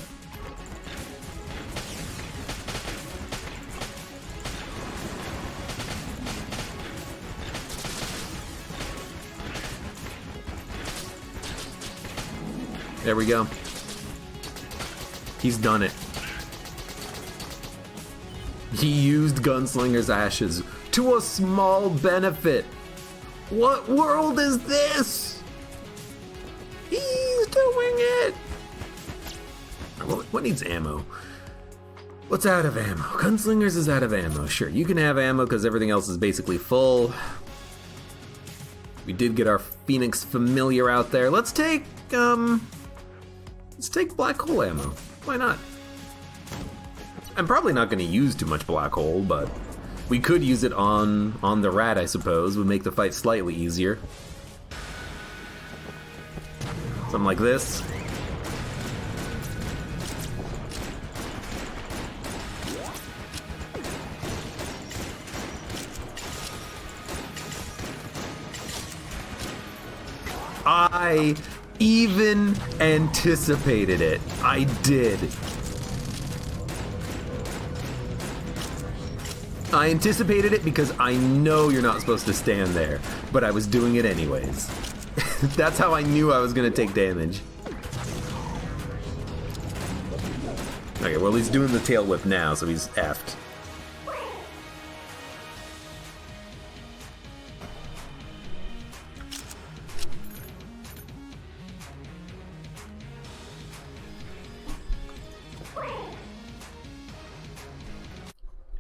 There we go. He's done it. He used Gunslinger's ashes to a small benefit. What world is this? He's doing it. What needs ammo? What's out of ammo? Gunslingers is out of ammo. Sure, you can have ammo because everything else is basically full. We did get our Phoenix familiar out there. Let's take black hole ammo. Why not? I'm probably not going to use too much black hole, but we could use it on the rat, I suppose. Would make the fight slightly easier. Something like this. I even anticipated it. I did. I anticipated it because I know you're not supposed to stand there, but I was doing it anyways. That's how I knew I was gonna take damage. Okay, well he's doing the tail whip now, so he's effed.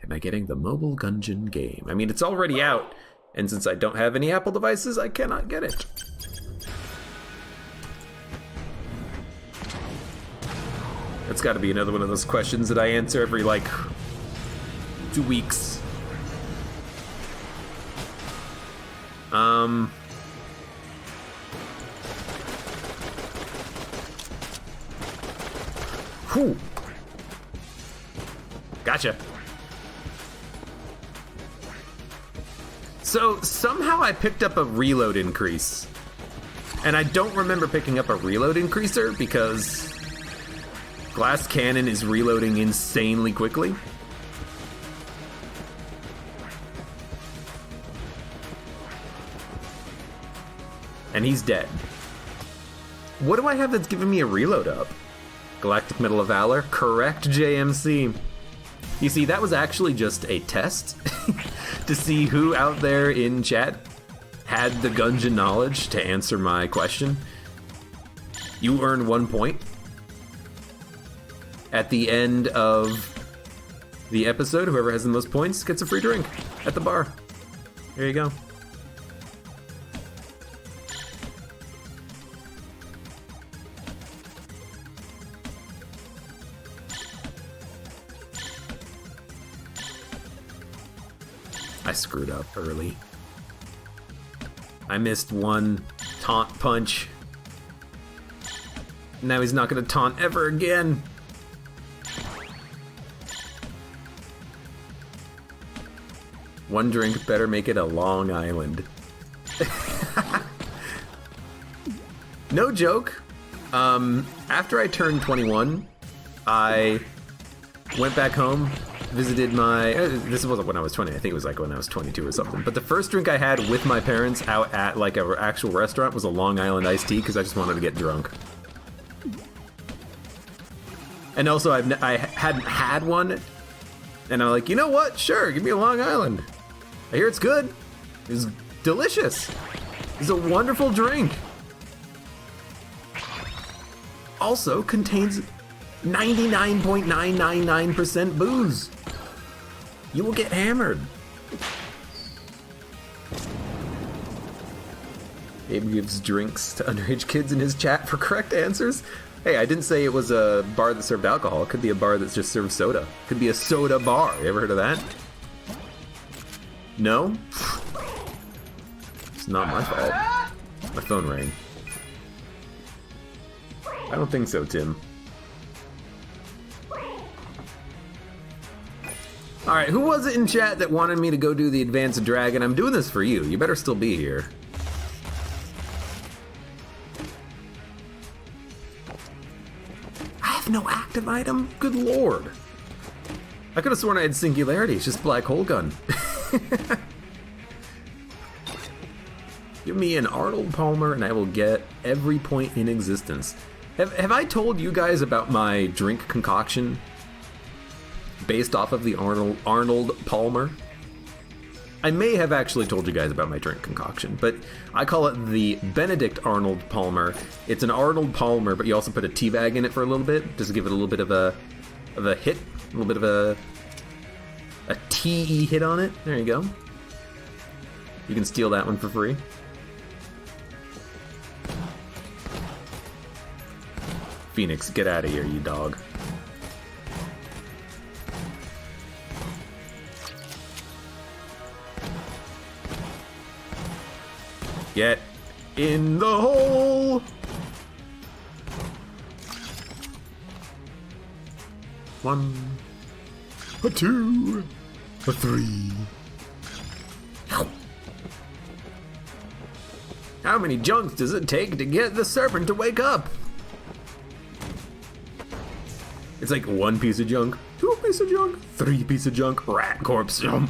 Am I getting the mobile Gungeon game? I mean, it's already out, and since I don't have any Apple devices, I cannot get it. That's got to be another one of those questions that I answer every, like, 2 weeks. Whew. Gotcha. So somehow I picked up a reload increase. And I don't remember picking up a reload increaser because glass cannon is reloading insanely quickly. And he's dead. What do I have that's giving me a reload up? Galactic Medal of Valor? Correct, JMC. You see, that was actually just a test to see who out there in chat had the Gungeon knowledge to answer my question. You earn 1 point. At the end of the episode, whoever has the most points gets a free drink at the bar. There you go. I screwed up early. I missed one taunt punch. Now he's not gonna taunt ever again. One drink better make it a Long Island. No joke. After I turned 21, I went back home, visited my... this wasn't when I was 20, I think it was like when I was 22 or something. But the first drink I had with my parents out at like an actual restaurant was a Long Island iced tea because I just wanted to get drunk. And also I hadn't had one, and I'm like, you know what? Sure, give me a Long Island. I hear it's good. It's delicious. It's a wonderful drink. Also contains 99.999% booze. You will get hammered. Abe gives drinks to underage kids in his chat for correct answers. Hey, I didn't say it was a bar that served alcohol. It could be a bar that just serves soda. It could be a soda bar. You ever heard of that? No? It's not my fault. My phone rang. I don't think so, Tim. Alright, who was it in chat that wanted me to go do the Advanced Dragon? I'm doing this for you. You better still be here. I have no active item? Good lord. I could have sworn I had Singularity. It's just Black Hole Gun. Give me an Arnold Palmer and I will get every point in existence. Have I told you guys about my drink concoction based off of the Arnold Palmer? I may have actually told you guys about my drink concoction, but I call it the Benedict Arnold Palmer. It's an Arnold Palmer, but you also put a tea bag in it for a little bit, just to give it a little bit of a hit, a little bit of a tea hit on it. There you go. You can steal that one for free. Phoenix, get out of here, you dog. Get in the hole! One, a two, a three. How many junks does it take to get the serpent to wake up? It's like 1 piece of junk, 2 piece of junk, 3 piece of junk, rat corpse. We're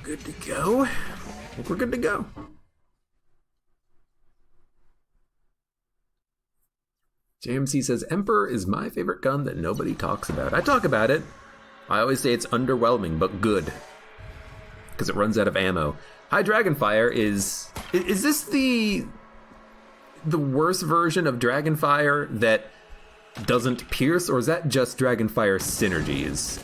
good to go. I think we're good to go. JMC says, Emperor is my favorite gun that nobody talks about. I talk about it. I always say it's underwhelming, but good. Because it runs out of ammo. High Dragonfire is this the worst version of Dragonfire that doesn't pierce, or is that just Dragonfire synergies?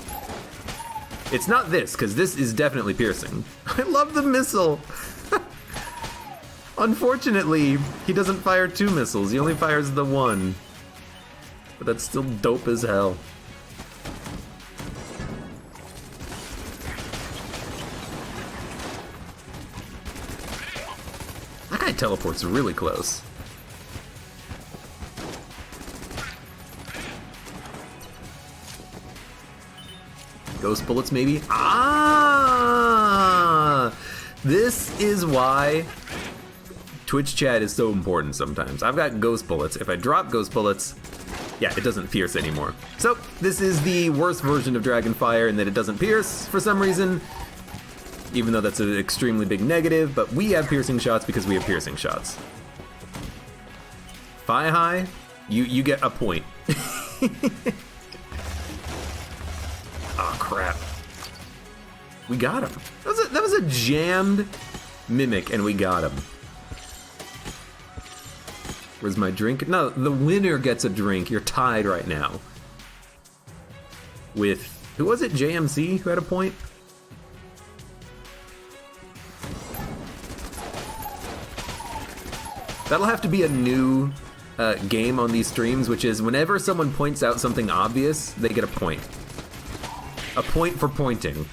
It's not this, because this is definitely piercing. I love the missile! Unfortunately, he doesn't fire 2 missiles, he only fires the 1. But that's still dope as hell. That guy teleports really close. ghost bullets, maybe? Ah! This is why Twitch chat is so important sometimes. I've got ghost bullets. If I drop ghost bullets, yeah, it doesn't pierce anymore. So, this is the worst version of Dragonfire in that it doesn't pierce for some reason, even though that's an extremely big negative, but we have piercing shots because we have piercing shots. Fi high, you get a point. Oh crap. We got him. That was a jammed mimic and we got him. Where's my drink? No, the winner gets a drink. You're tied right now. With, who was it? JMC who had a point? That'll have to be a new game on these streams, which is whenever someone points out something obvious, they get a point. A point for pointing.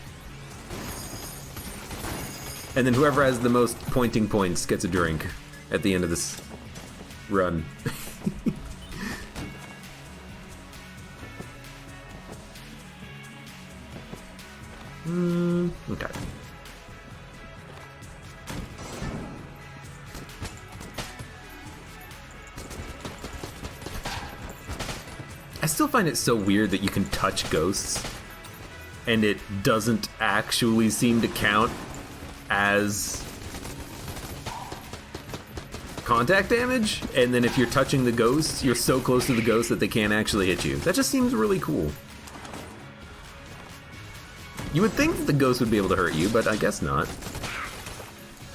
And then whoever has the most pointing points gets a drink at the end of this run. Okay. I still find it so weird that you can touch ghosts and it doesn't actually seem to count as contact damage, and then if you're touching the ghost, you're so close to the ghost that they can't actually hit you. That just seems really cool. You would think that the ghost would be able to hurt you, but I guess not.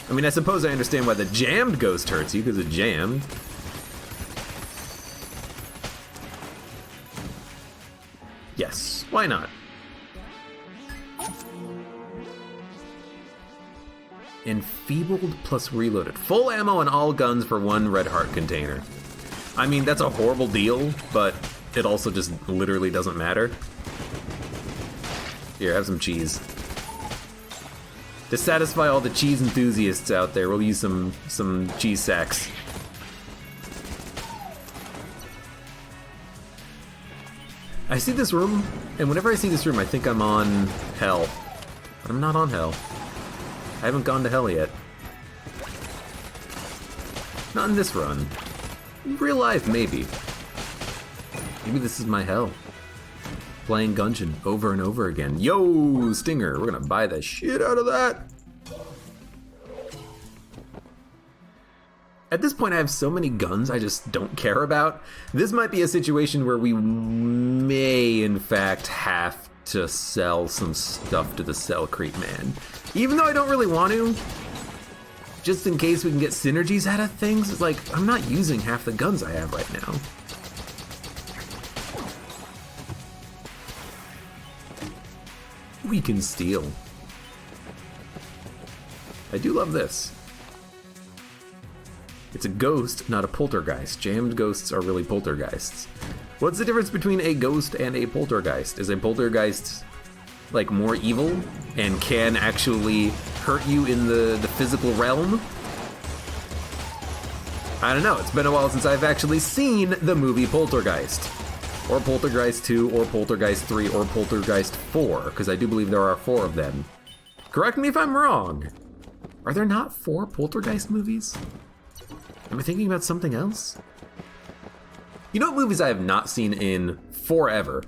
I mean, I suppose I understand why the jammed ghost hurts you, because it's jammed. Yes, why not? Enfeebled plus reloaded. Full ammo on all guns for 1 red heart container. I mean, that's a horrible deal, but it also just literally doesn't matter. Here, have some cheese. To satisfy all the cheese enthusiasts out there, we'll use some cheese sacks. I see this room, and whenever I see this room, I think I'm on hell. But I'm not on hell. I haven't gone to hell yet. Not in this run. In real life, maybe. Maybe this is my hell. Playing Gungeon over and over again. Yo, Stinger, we're gonna buy the shit out of that. At this point, I have so many guns I just don't care about. This might be a situation where we may, in fact, have to sell some stuff to the Cell Creep Man. Even though I don't really want to, just in case we can get synergies out of things, it's like, I'm not using half the guns I have right now. We can steal. I do love this. It's a ghost, not a poltergeist. Jammed ghosts are really poltergeists. What's the difference between a ghost and a poltergeist? Is a poltergeist like more evil and can actually hurt you in the physical realm? I don't know, it's been a while since I've actually seen the movie Poltergeist. Or Poltergeist 2, or Poltergeist 3, or Poltergeist 4, because I do believe there are 4 of them. Correct me if I'm wrong. Are there not 4 Poltergeist movies? Am I thinking about something else? You know what movies I have not seen in forever?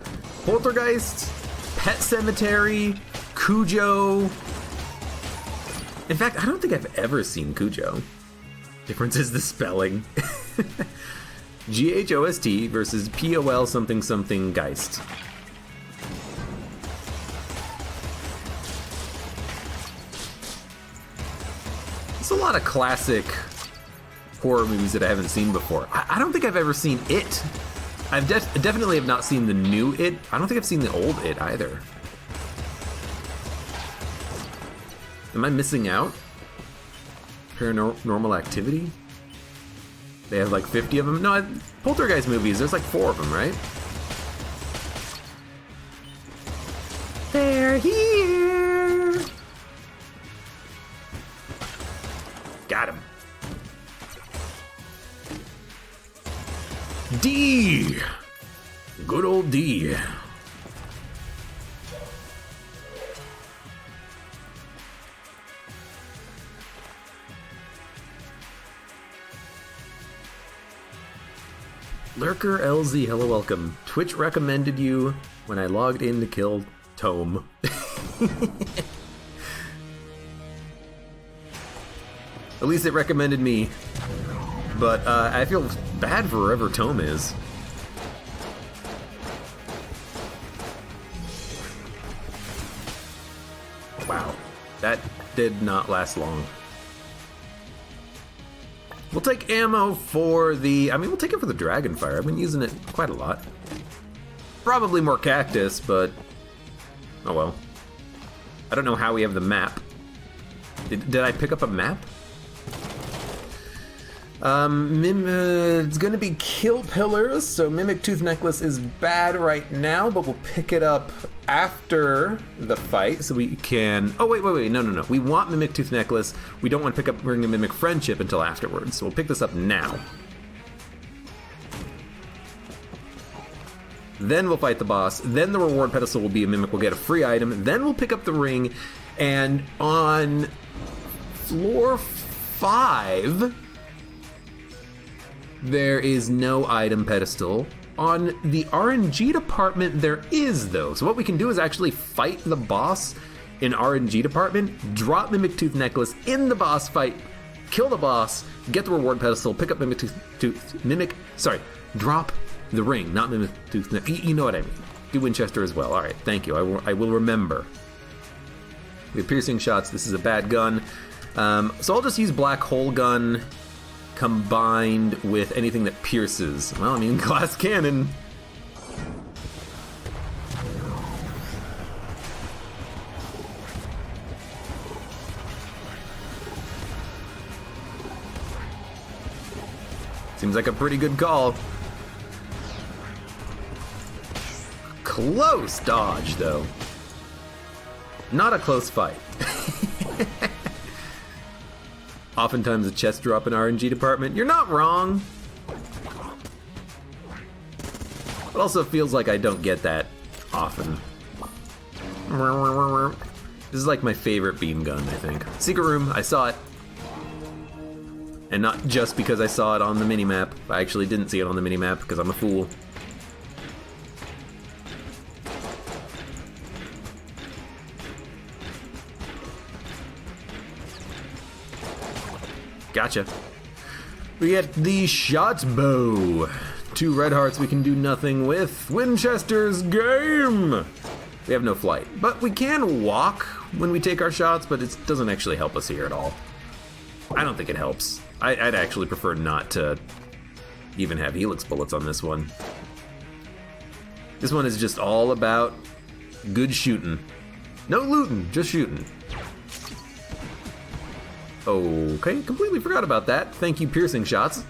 Poltergeist, Pet Sematary, Cujo. In fact, I don't think I've ever seen Cujo. Difference is the spelling. Ghost versus POL something something Geist. There's a lot of classic horror movies that I haven't seen before. I don't think I've ever seen It. I've definitely have not seen the new It. I don't think I've seen the old It either. Am I missing out? Paranormal Activity? They have like 50 of them? No, Poltergeist movies, there's like 4 of them, right? They're here! Got him. D! Good old D. Lurker LZ, hello, welcome. Twitch recommended you when I logged in to kill Tome. At least it recommended me. But I feel bad for wherever Tome is. Wow, that did not last long. We'll take ammo for the... I mean, we'll take it for the Dragonfire. I've been using it quite a lot. Probably more cactus, but... oh well. I don't know how we have the map. Did I pick up a map? It's gonna be Kill Pillars, so Mimic Tooth Necklace is bad right now, but we'll pick it up after the fight, so we can... oh, wait, no. We want Mimic Tooth Necklace. We don't want to pick up Ring of Mimic Friendship until afterwards, so we'll pick this up now. Then we'll fight the boss, then the reward pedestal will be a Mimic, we'll get a free item, then we'll pick up the ring, and on floor 5... there is no item pedestal. On the RNG department, there is though. So what we can do is actually fight the boss in RNG department, drop Mimic Tooth Necklace in the boss fight, kill the boss, get the reward pedestal, pick up drop the ring, not Mimic Tooth Necklace. You know what I mean. Do Winchester as well. All right, thank you. I will remember. We have piercing shots. This is a bad gun. So I'll just use Black Hole Gun combined with anything that pierces. Well, I mean, glass cannon. Seems like a pretty good call. Close dodge, though. Not a close fight. Oftentimes a chest drop in RNG department. You're not wrong. It also feels like I don't get that often. This is like my favorite beam gun, I think. Secret room, I saw it. And not just because I saw it on the minimap. I actually didn't see it on the minimap because I'm a fool. Gotcha. We get the shot bow. 2 red hearts we can do nothing with. Winchester's game! We have no flight, but we can walk when we take our shots, but it doesn't actually help us here at all. I don't think it helps. I'd actually prefer not to even have helix bullets on this one. This one is just all about good shooting. No looting, just shooting. Okay, completely forgot about that. Thank you, piercing shots.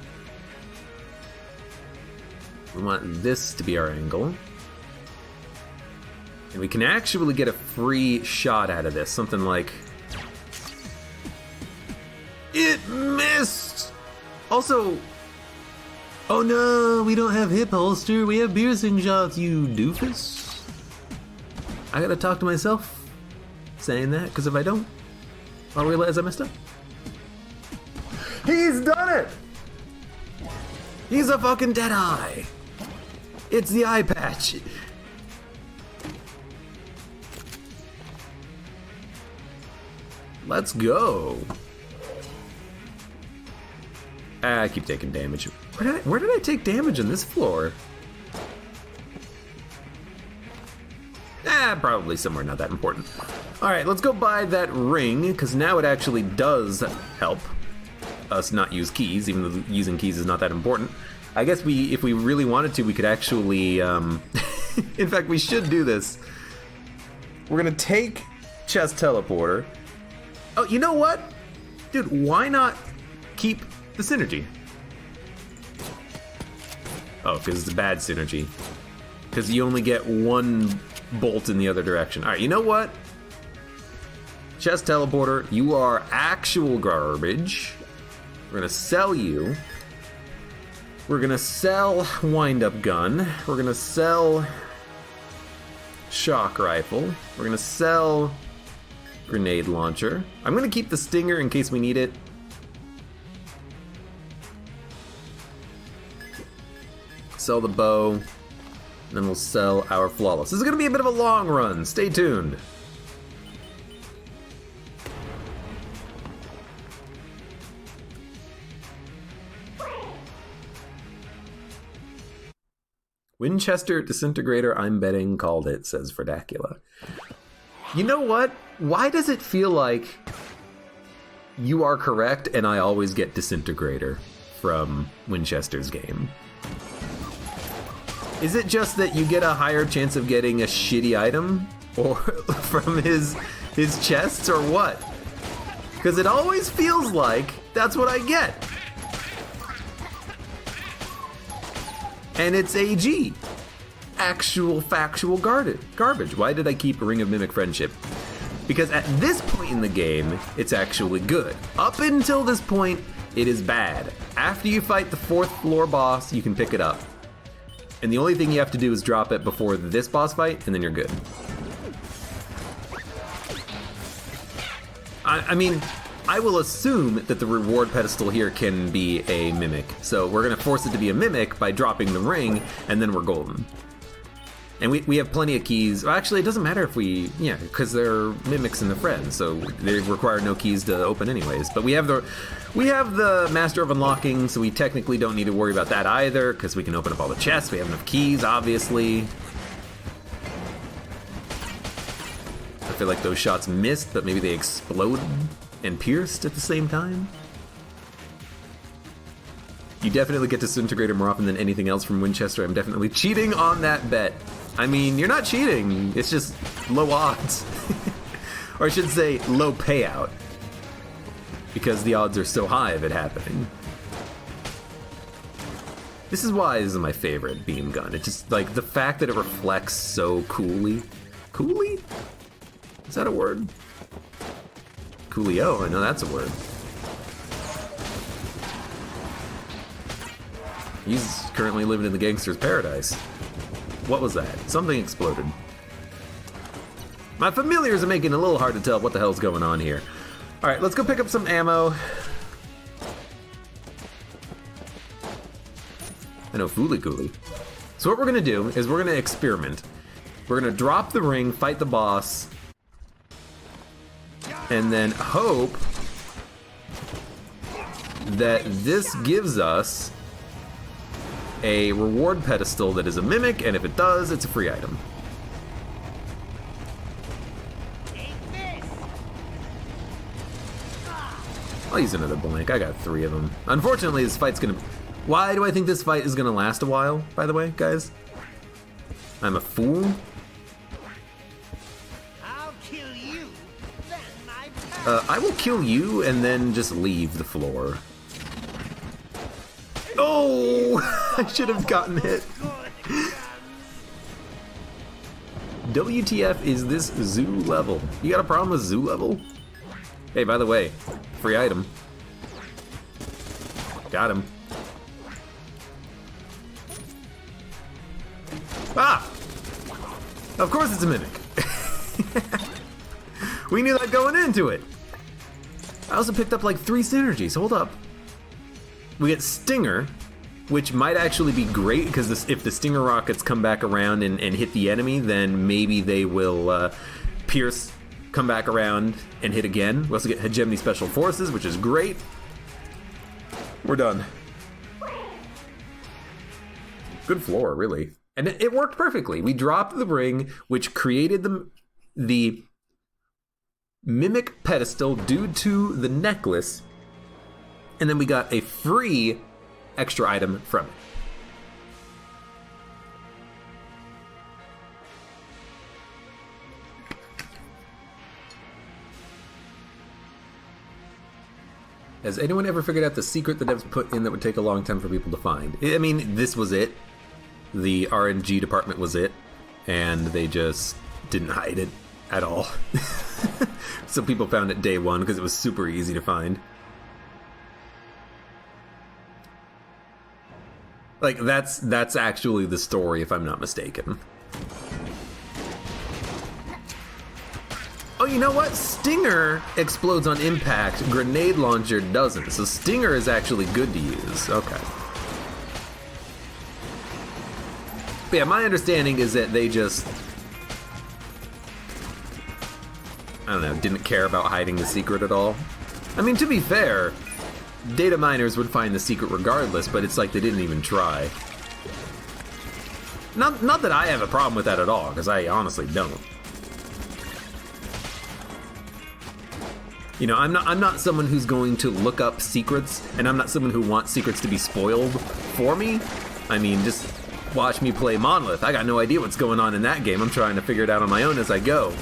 We want this to be our angle. And we can actually get a free shot out of this. Something like... it missed! Also... oh no, we don't have hip holster. We have piercing shots, you doofus. I gotta talk to myself saying that, because if I don't, I'll realize I messed up. He's done it! He's a fucking Deadeye! It's the eye patch! Let's go! I keep taking damage. Where did I take damage on this floor? Probably somewhere not that important. Alright, let's go buy that ring, because now it actually does help us not use keys, even though using keys is not that important. I guess if we really wanted to, we could actually, in fact, we should do this. We're gonna take chest teleporter. Oh, you know what? Dude, why not keep the synergy? Oh, because it's a bad synergy. Because you only get 1 bolt in the other direction. Alright, you know what? Chest teleporter, you are actual garbage. We're gonna sell you. We're gonna sell wind-up gun. We're gonna sell shock rifle. We're gonna sell grenade launcher. I'm gonna keep the stinger in case we need it. Sell the bow. And then we'll sell our flawless. This is gonna be a bit of a long run. Stay tuned. Winchester Disintegrator, I'm betting, called it, says Verdacula. You know what? Why does it feel like you are correct and I always get Disintegrator from Winchester's game? Is it just that you get a higher chance of getting a shitty item or from his chests or what? Because it always feels like that's what I get. And it's AG. Actual factual garbage. Why did I keep a Ring of Mimic Friendship? Because at this point in the game, it's actually good. Up until this point, it is bad. After you fight the 4th floor boss, you can pick it up. And the only thing you have to do is drop it before this boss fight, and then you're good. I mean, I will assume that the reward pedestal here can be a mimic. So we're gonna force it to be a mimic by dropping the ring, and then we're golden. And we have plenty of keys. Well, actually, it doesn't matter if we, yeah, because they're mimics and the friends, so they require no keys to open anyways. But we have the Master of Unlocking, so we technically don't need to worry about that either, because we can open up all the chests. We have enough keys, obviously. I feel like those shots missed, but maybe they exploded and pierced at the same time. You definitely get Disintegrator more often than anything else from Winchester. I'm definitely cheating on that bet. I mean, you're not cheating, it's just low odds. Or I should say, low payout. Because the odds are so high of it happening. This is why this is my favorite beam gun. It's just, like, the fact that it reflects so coolly. Coolly? Is that a word? Coolio, I know that's a word. He's currently living in the gangster's paradise. What was that? Something exploded. My familiars are making it a little hard to tell what the hell's going on here. Alright, let's go pick up some ammo. I know, Fooly Cooly. So what we're gonna do is we're gonna experiment. We're gonna drop the ring, fight the boss, and then hope that this gives us a reward pedestal that is a mimic, and if it does, it's a free item. I'll use another blank. I got 3 of them. Unfortunately, this fight's gonna... Why do I think this fight is gonna last a while, by the way, guys? I'm a fool? I will kill you and then just leave the floor. Oh! I should have gotten hit. WTF is this zoo level? You got a problem with zoo level? Hey, by the way, free item. Got him. Ah! Of course it's a mimic. We knew that going into it. I also picked up like 3 synergies. Hold up. We get Stinger, which might actually be great because if the Stinger rockets come back around and hit the enemy, then maybe they will pierce, come back around, and hit again. We also get Hegemony Special Forces, which is great. We're done. Good floor, really. And it worked perfectly. We dropped the ring, which created the mimic pedestal due to the necklace, and then we got a free extra item from it. Has anyone ever figured out the secret the devs put in that would take a long time for people to find? I mean, this was it. The RNG department was it, and they just didn't hide it at all. So people found it day one because it was super easy to find. Like, that's actually the story, if I'm not mistaken. Oh, you know what? Stinger explodes on impact. Grenade launcher doesn't. So Stinger is actually good to use. Okay. But yeah, my understanding is that they just, I don't know, didn't care about hiding the secret at all. I mean, to be fair, data miners would find the secret regardless, but it's like they didn't even try. Not that I have a problem with that at all, because I honestly don't. You know, I'm not someone who's going to look up secrets, and I'm not someone who wants secrets to be spoiled for me. I mean, just watch me play Monolith. I got no idea what's going on in that game. I'm trying to figure it out on my own as I go.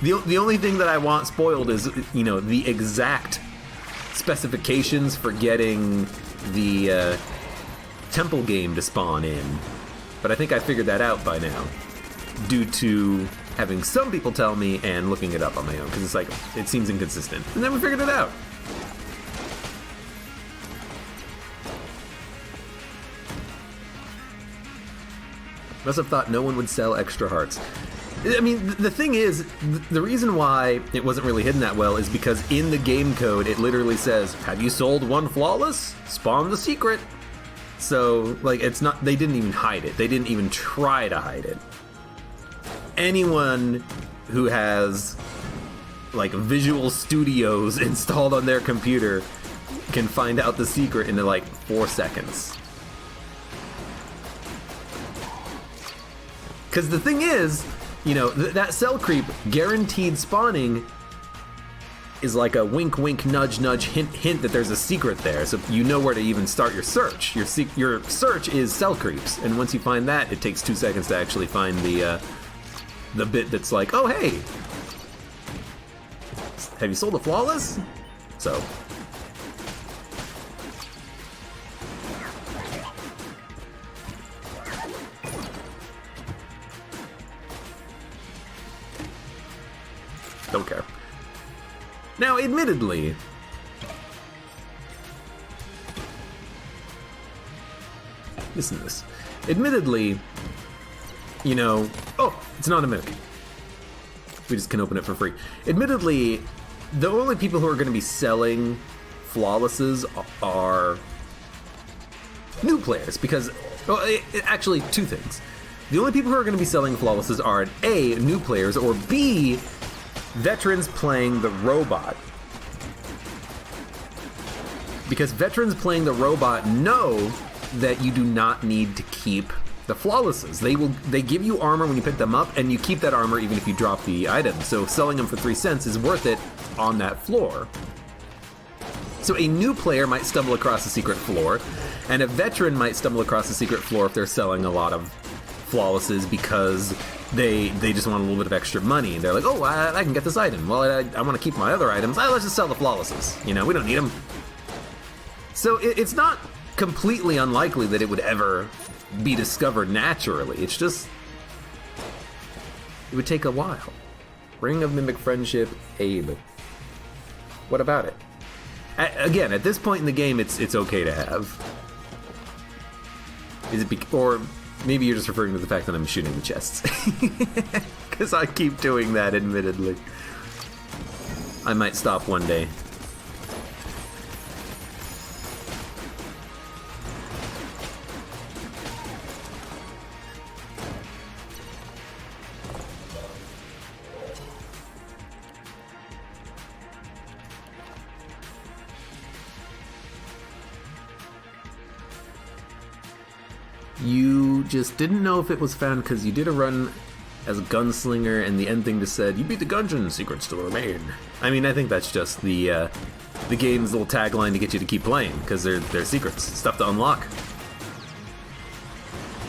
The only thing that I want spoiled is, you know, the exact specifications for getting the temple game to spawn in. But I think I figured that out by now, due to having some people tell me and looking it up on my own, because it's like, it seems inconsistent. And then we figured it out. Must have thought no one would sell extra hearts. I mean, the thing is, the reason why it wasn't really hidden that well is because in the game code, it literally says, have you sold one flawless? Spawn the secret. So, like, it's not, they didn't even hide it. They didn't even try to hide it. Anyone who has, like, Visual Studios installed on their computer can find out the secret in, like, 4 seconds. Because the thing is, you know, that cell creep guaranteed spawning is like a wink wink nudge nudge hint that there's a secret there, so you know where to even start your search. Your search is cell creeps, and once you find that, it takes 2 seconds to actually find the bit that's like, oh hey, have you sold a flawless? So don't care. Now, admittedly, listen to this. Admittedly, you know, oh, it's not a mimic. We just can open it for free. Admittedly, the only people who are going to be selling flawlesses are new players, because, well, actually, two things. The only people who are going to be selling flawlesses are A, new players, or B, veterans playing the robot. Because veterans playing the robot know that you do not need to keep the flawlesses. They give you armor when you pick them up, and you keep that armor even if you drop the item. So selling them for 3 cents is worth it on that floor. So a new player might stumble across a secret floor, and a veteran might stumble across a secret floor if they're selling a lot of flawlesses because they just want a little bit of extra money. They're like, oh, I can get this item. Well, I want to keep my other items. Let's just sell the flawlesses. You know, we don't need them. So it's not completely unlikely that it would ever be discovered naturally. It's just, it would take a while. Ring of Mimic Friendship, Abe. What about it? Again, at this point in the game, it's okay to have. Is it or maybe you're just referring to the fact that I'm shooting the chests. Because I keep doing that, admittedly. I might stop one day. You just didn't know if it was found because you did a run as a gunslinger and the end thing just said, you beat the Gungeon, secrets to remain. I mean, I think that's just the game's little tagline to get you to keep playing, because they're secrets, stuff to unlock.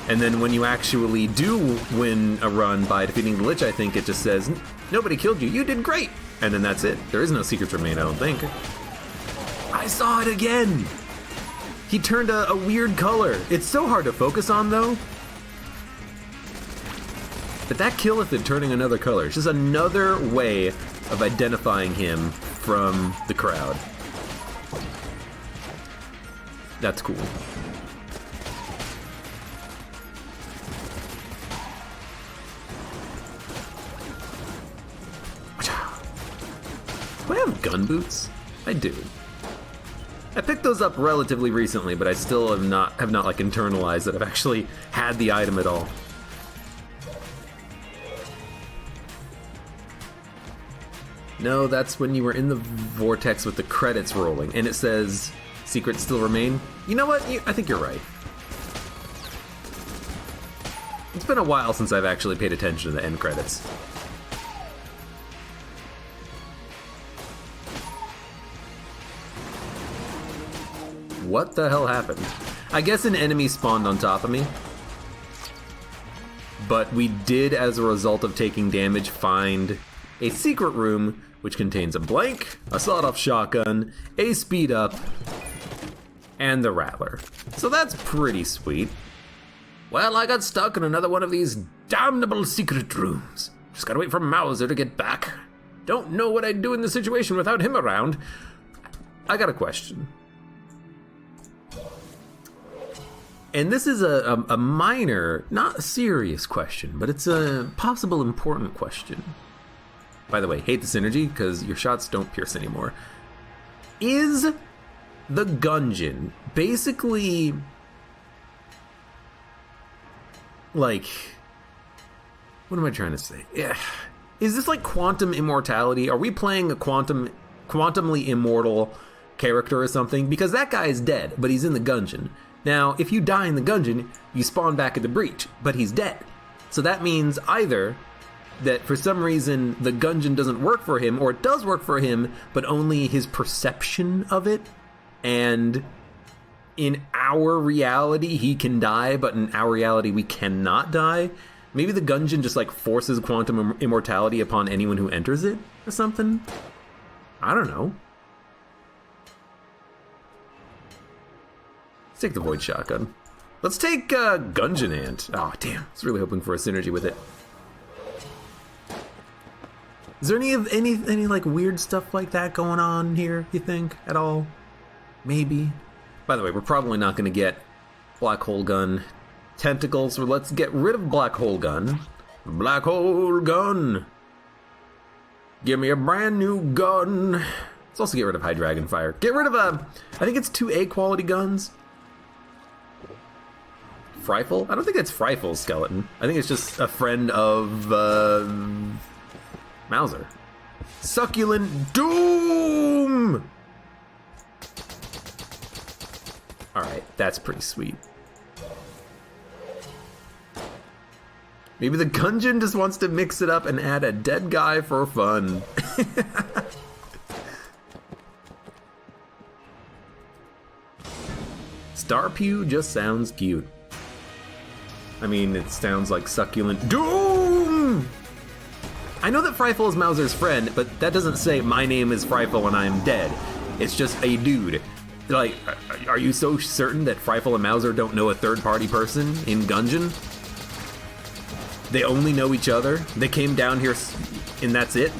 And then when you actually do win a run by defeating the Lich, I think it just says, nobody killed you, you did great! And then that's it. There is no secrets remain, I don't think. I saw it again! He turned a weird color. It's so hard to focus on, though. But that Killithid turning another color, it's just another way of identifying him from the crowd. That's cool. Do I have gun boots? I do. I picked those up relatively recently, but I still have not like internalized that I've actually had the item at all. No, that's when you were in the vortex with the credits rolling, and it says secrets still remain. You know what? I think you're right. It's been a while since I've actually paid attention to the end credits. What the hell happened? I guess an enemy spawned on top of me. But we did, as a result of taking damage, find a secret room which contains a blank, a sawed-off shotgun, a speed up, and the rattler. So that's pretty sweet. Well, I got stuck in another one of these damnable secret rooms. Just gotta wait for Mauser to get back. Don't know what I'd do in this situation without him around. I got a question. And this is a minor, not a serious question, but it's a possible important question. By the way, hate the synergy, because your shots don't pierce anymore. Is the Gungeon basically, like, what am I trying to say? Yeah. Is this like quantum immortality? Are we playing a quantumly immortal character or something? Because that guy is dead, but he's in the Gungeon. Now, if you die in the Gungeon, you spawn back at the breach, but he's dead. So that means either that for some reason the Gungeon doesn't work for him, or it does work for him, but only his perception of it, and in our reality he can die, but in our reality we cannot die. Maybe the Gungeon just like forces quantum immortality upon anyone who enters it, or something? I don't know. Let's take the Void Shotgun. Let's take Gungeon Ant. Oh, damn. I was really hoping for a synergy with it. Is there any like weird stuff like that going on here, you think, at all? Maybe. By the way, we're probably not going to get Black Hole Gun tentacles, so let's get rid of Black Hole Gun. Black Hole Gun! Give me a brand new gun! Let's also get rid of High Dragon Fire. Get rid of I think it's 2 A quality guns. Frifle? I don't think it's Frifle's skeleton. I think it's just a friend of Mauser. Succulent Doom! Alright, that's pretty sweet. Maybe the Gungeon just wants to mix it up and add a dead guy for fun. Starpew just sounds cute. I mean, it sounds like Succulent Doom! I know that Frifle is Mauser's friend, but that doesn't say my name is Frifle and I'm dead. It's just a dude. Like, are you so certain that Frifle and Mauser don't know a third-party person in Gungeon? They only know each other? They came down here and that's it?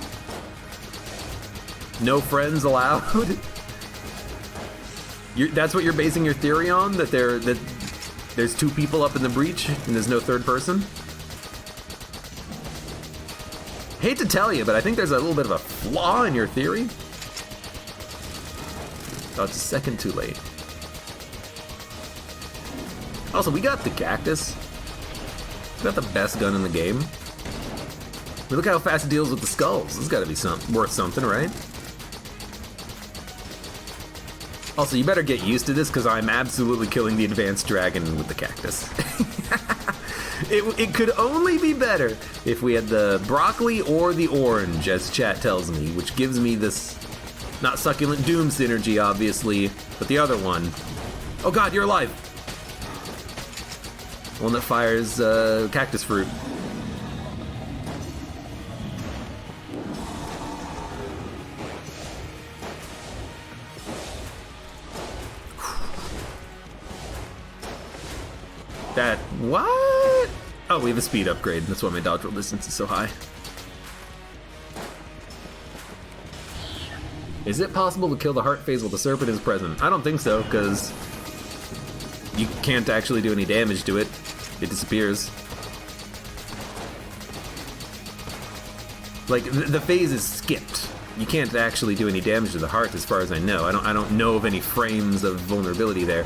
No friends allowed? That's what you're basing your theory on? That there's 2 people up in the breach and there's no third person? Hate to tell you, but I think there's a little bit of a flaw in your theory. Oh, it's a second too late. Also, we got the cactus. We got the best gun in the game. Look how fast it deals with the skulls. This has got to be worth something, right? Also, you better get used to this, because I'm absolutely killing the advanced dragon with the cactus. It could only be better if we had the broccoli or the orange, as chat tells me, which gives me this, not Succulent Doom synergy, obviously, but the other one. Oh god, you're alive! One that fires cactus fruit. That, what? Oh, we have a speed upgrade. That's why my dodge roll distance is so high. Is it possible to kill the heart phase while the serpent is present? I don't think so, because you can't actually do any damage to it. It disappears. Like, the phase is skipped. you can't actually do any damage to the heart as far as I know. I don't know of any frames of vulnerability there.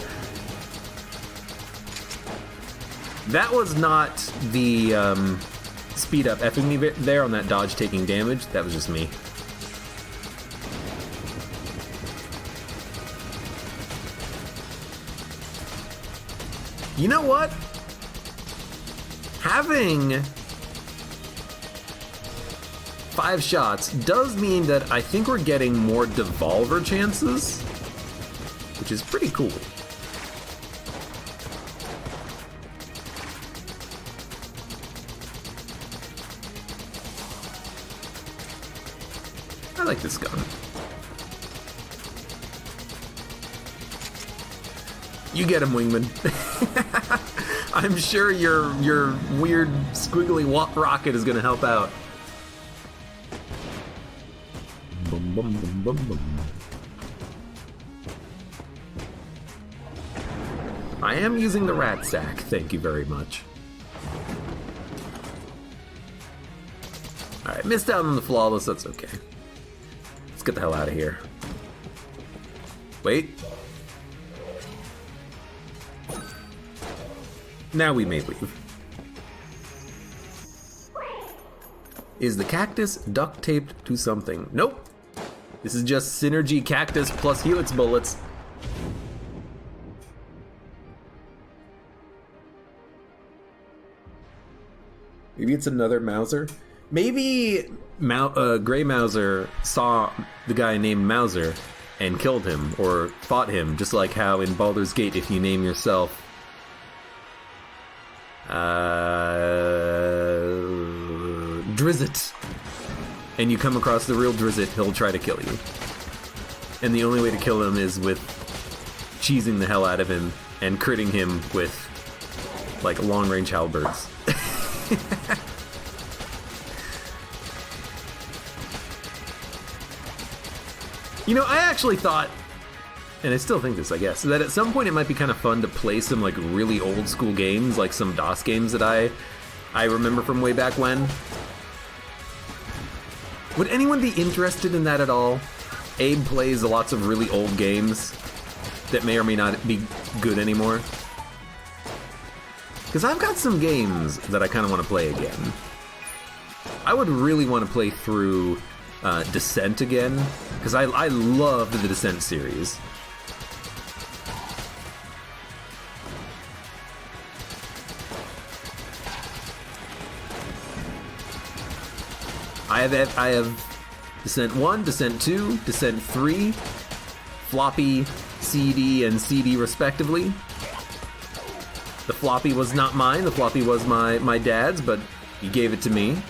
That was not the speed up effing me there on that dodge taking damage. That was just me. You know what? Having 5 shots does mean that I think we're getting more devolver chances, which is pretty cool. I like this gun. You get him, Wingman. I'm sure your weird squiggly rocket is gonna help out. Boom, boom, boom, boom, boom. I am using the rat sack, thank you very much. Alright, missed out on the flawless, that's okay. Let's get the hell out of here. Wait. Now we may leave. Is the cactus duct taped to something? Nope. This is just synergy cactus plus helix bullets. Maybe it's another Mauser? Maybe Grey Mauser saw the guy named Mauser and killed him, or fought him, just like how in Baldur's Gate, if you name yourself Drizzt, and you come across the real Drizzt, he'll try to kill you. And the only way to kill him is with cheesing the hell out of him and critting him with, like, long-range halberds. You know, I actually thought, and I still think this, I guess, that at some point it might be kind of fun to play some, like, really old-school games, like some DOS games that I remember from way back when. Would anyone be interested in that at all? Abe plays lots of really old games that may or may not be good anymore. Because I've got some games that I kind of want to play again. I would really want to play through Descent again, because I loved the Descent series. I have Descent 1, Descent 2, Descent 3, floppy, CD, and CD respectively. The floppy was not mine, the floppy was my dad's, but he gave it to me.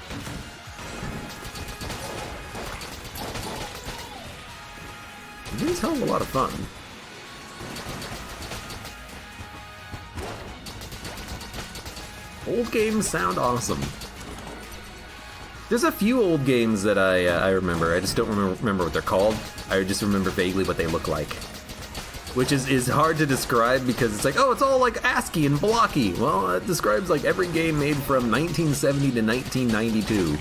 It is a hell of a lot of fun. Old games sound awesome. There's a few old games that I remember. I just don't remember what they're called. I just remember vaguely what they look like. Which is hard to describe because it's like, oh, it's all like ASCII and blocky. Well, it describes like every game made from 1970 to 1992.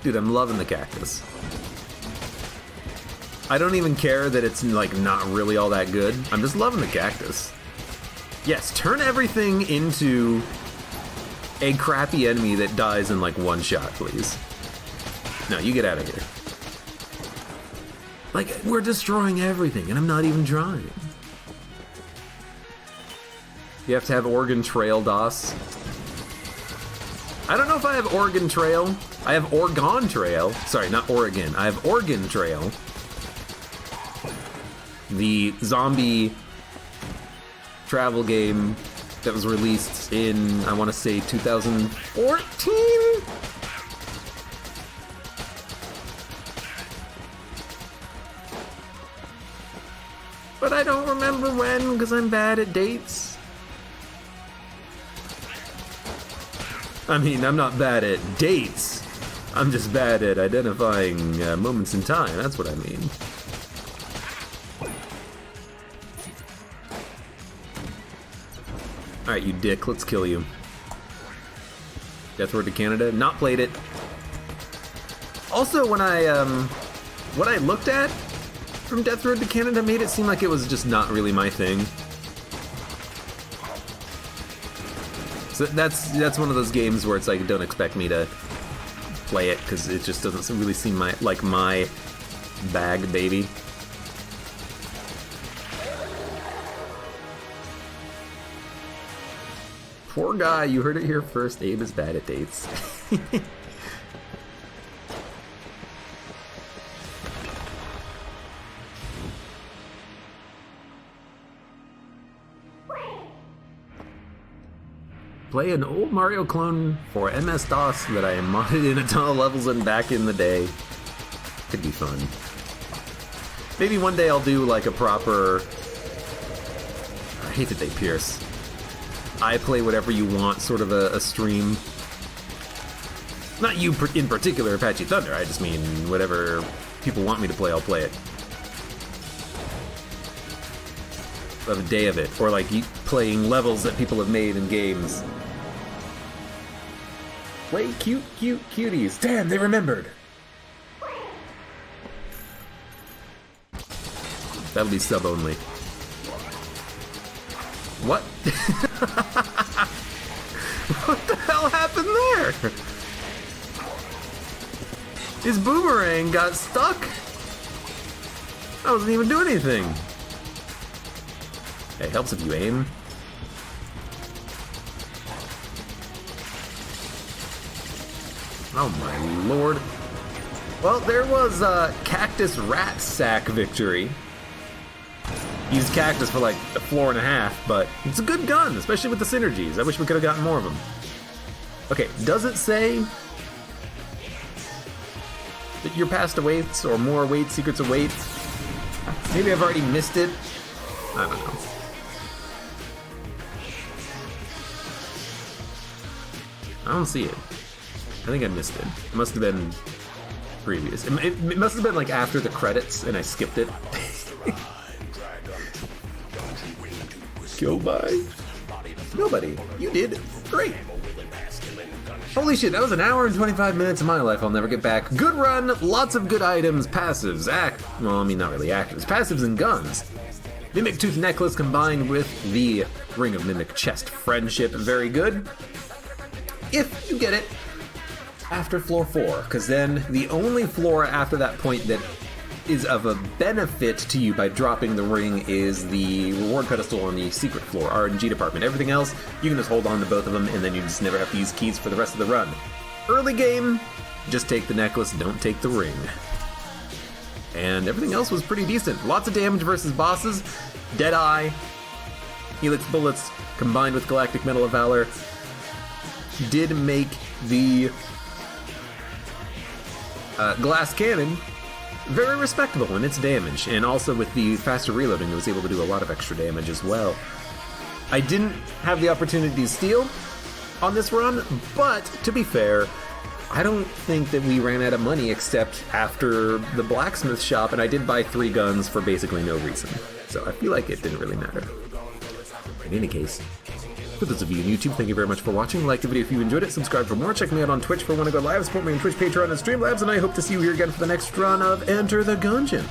Dude, I'm loving the cactus. I don't even care that it's, like, not really all that good. I'm just loving the cactus. Yes, turn everything into a crappy enemy that dies in, like, one shot, please. No, you get out of here. Like, we're destroying everything, and I'm not even trying. You have to have Oregon Trail DOS. I don't know if I have Oregon Trail. I have Oregon Trail. Sorry, not Oregon. I have Oregon Trail. The zombie travel game that was released in, I want to say, 2014? But I don't remember when, because I'm bad at dates. I mean, I'm not bad at dates. I'm just bad at identifying moments in time, that's what I mean. Alright, you dick, let's kill you. Death Road to Canada, not played it. Also, when what I looked at from Death Road to Canada made it seem like it was just not really my thing. So that's one of those games where it's like, don't expect me to play it, because it just doesn't really seem like my bag, baby. Poor guy, you heard it here first, Abe is bad at dates. Play an old Mario clone for MS-DOS that I modded in a ton of levels in back in the day. Could be fun. Maybe one day I'll do like a proper... I hate that they pierce. I play whatever you want, sort of a stream. Not you in particular, Apache Thunder, I just mean whatever people want me to play, I'll play it. Of a day of it, or like playing levels that people have made in games. Play cute cuties. Damn, they remembered. That'll be sub only. What? What the hell happened there? His boomerang got stuck. I wasn't even doing anything. It helps if you aim. Oh my lord. Well, there was a Cactus Rat Sack victory. Used Cactus for like a floor and a half, but it's a good gun, especially with the synergies. I wish we could have gotten more of them. Okay, does it say that you're past awaits or more await secrets await? Maybe I've already missed it. I don't know. I don't see it. I think I missed it. It must have been previous. It must have been like after the credits and I skipped it. Killed by nobody. You did great. Holy shit, that was an hour and 25 minutes of my life I'll never get back. Good run, lots of good items, passives, well, I mean, not really actives, passives and guns. Mimic Tooth Necklace combined with the Ring of Mimic Chest Friendship, very good. If you get it after floor 4, because then the only floor after that point that is of a benefit to you by dropping the ring is the reward pedestal on the secret floor, RNG department. Everything else, you can just hold on to both of them and then you just never have to use keys for the rest of the run. Early game, just take the necklace, don't take the ring. And everything else was pretty decent. Lots of damage versus bosses. Deadeye, Helix Bullets, combined with Galactic Medal of Valor, did make the glass cannon very respectable in its damage, and also with the faster reloading it was able to do a lot of extra damage as well. I didn't have the opportunity to steal on this run, but to be fair, I don't think that we ran out of money except after the blacksmith shop, and I did buy 3 guns for basically no reason, so I feel like it didn't really matter. In any case, for those of you on YouTube, thank you very much for watching. Like the video if you enjoyed it, subscribe for more, check me out on Twitch for when I go live, support me on Twitch, Patreon, and Streamlabs, and I hope to see you here again for the next run of Enter the Gungeon.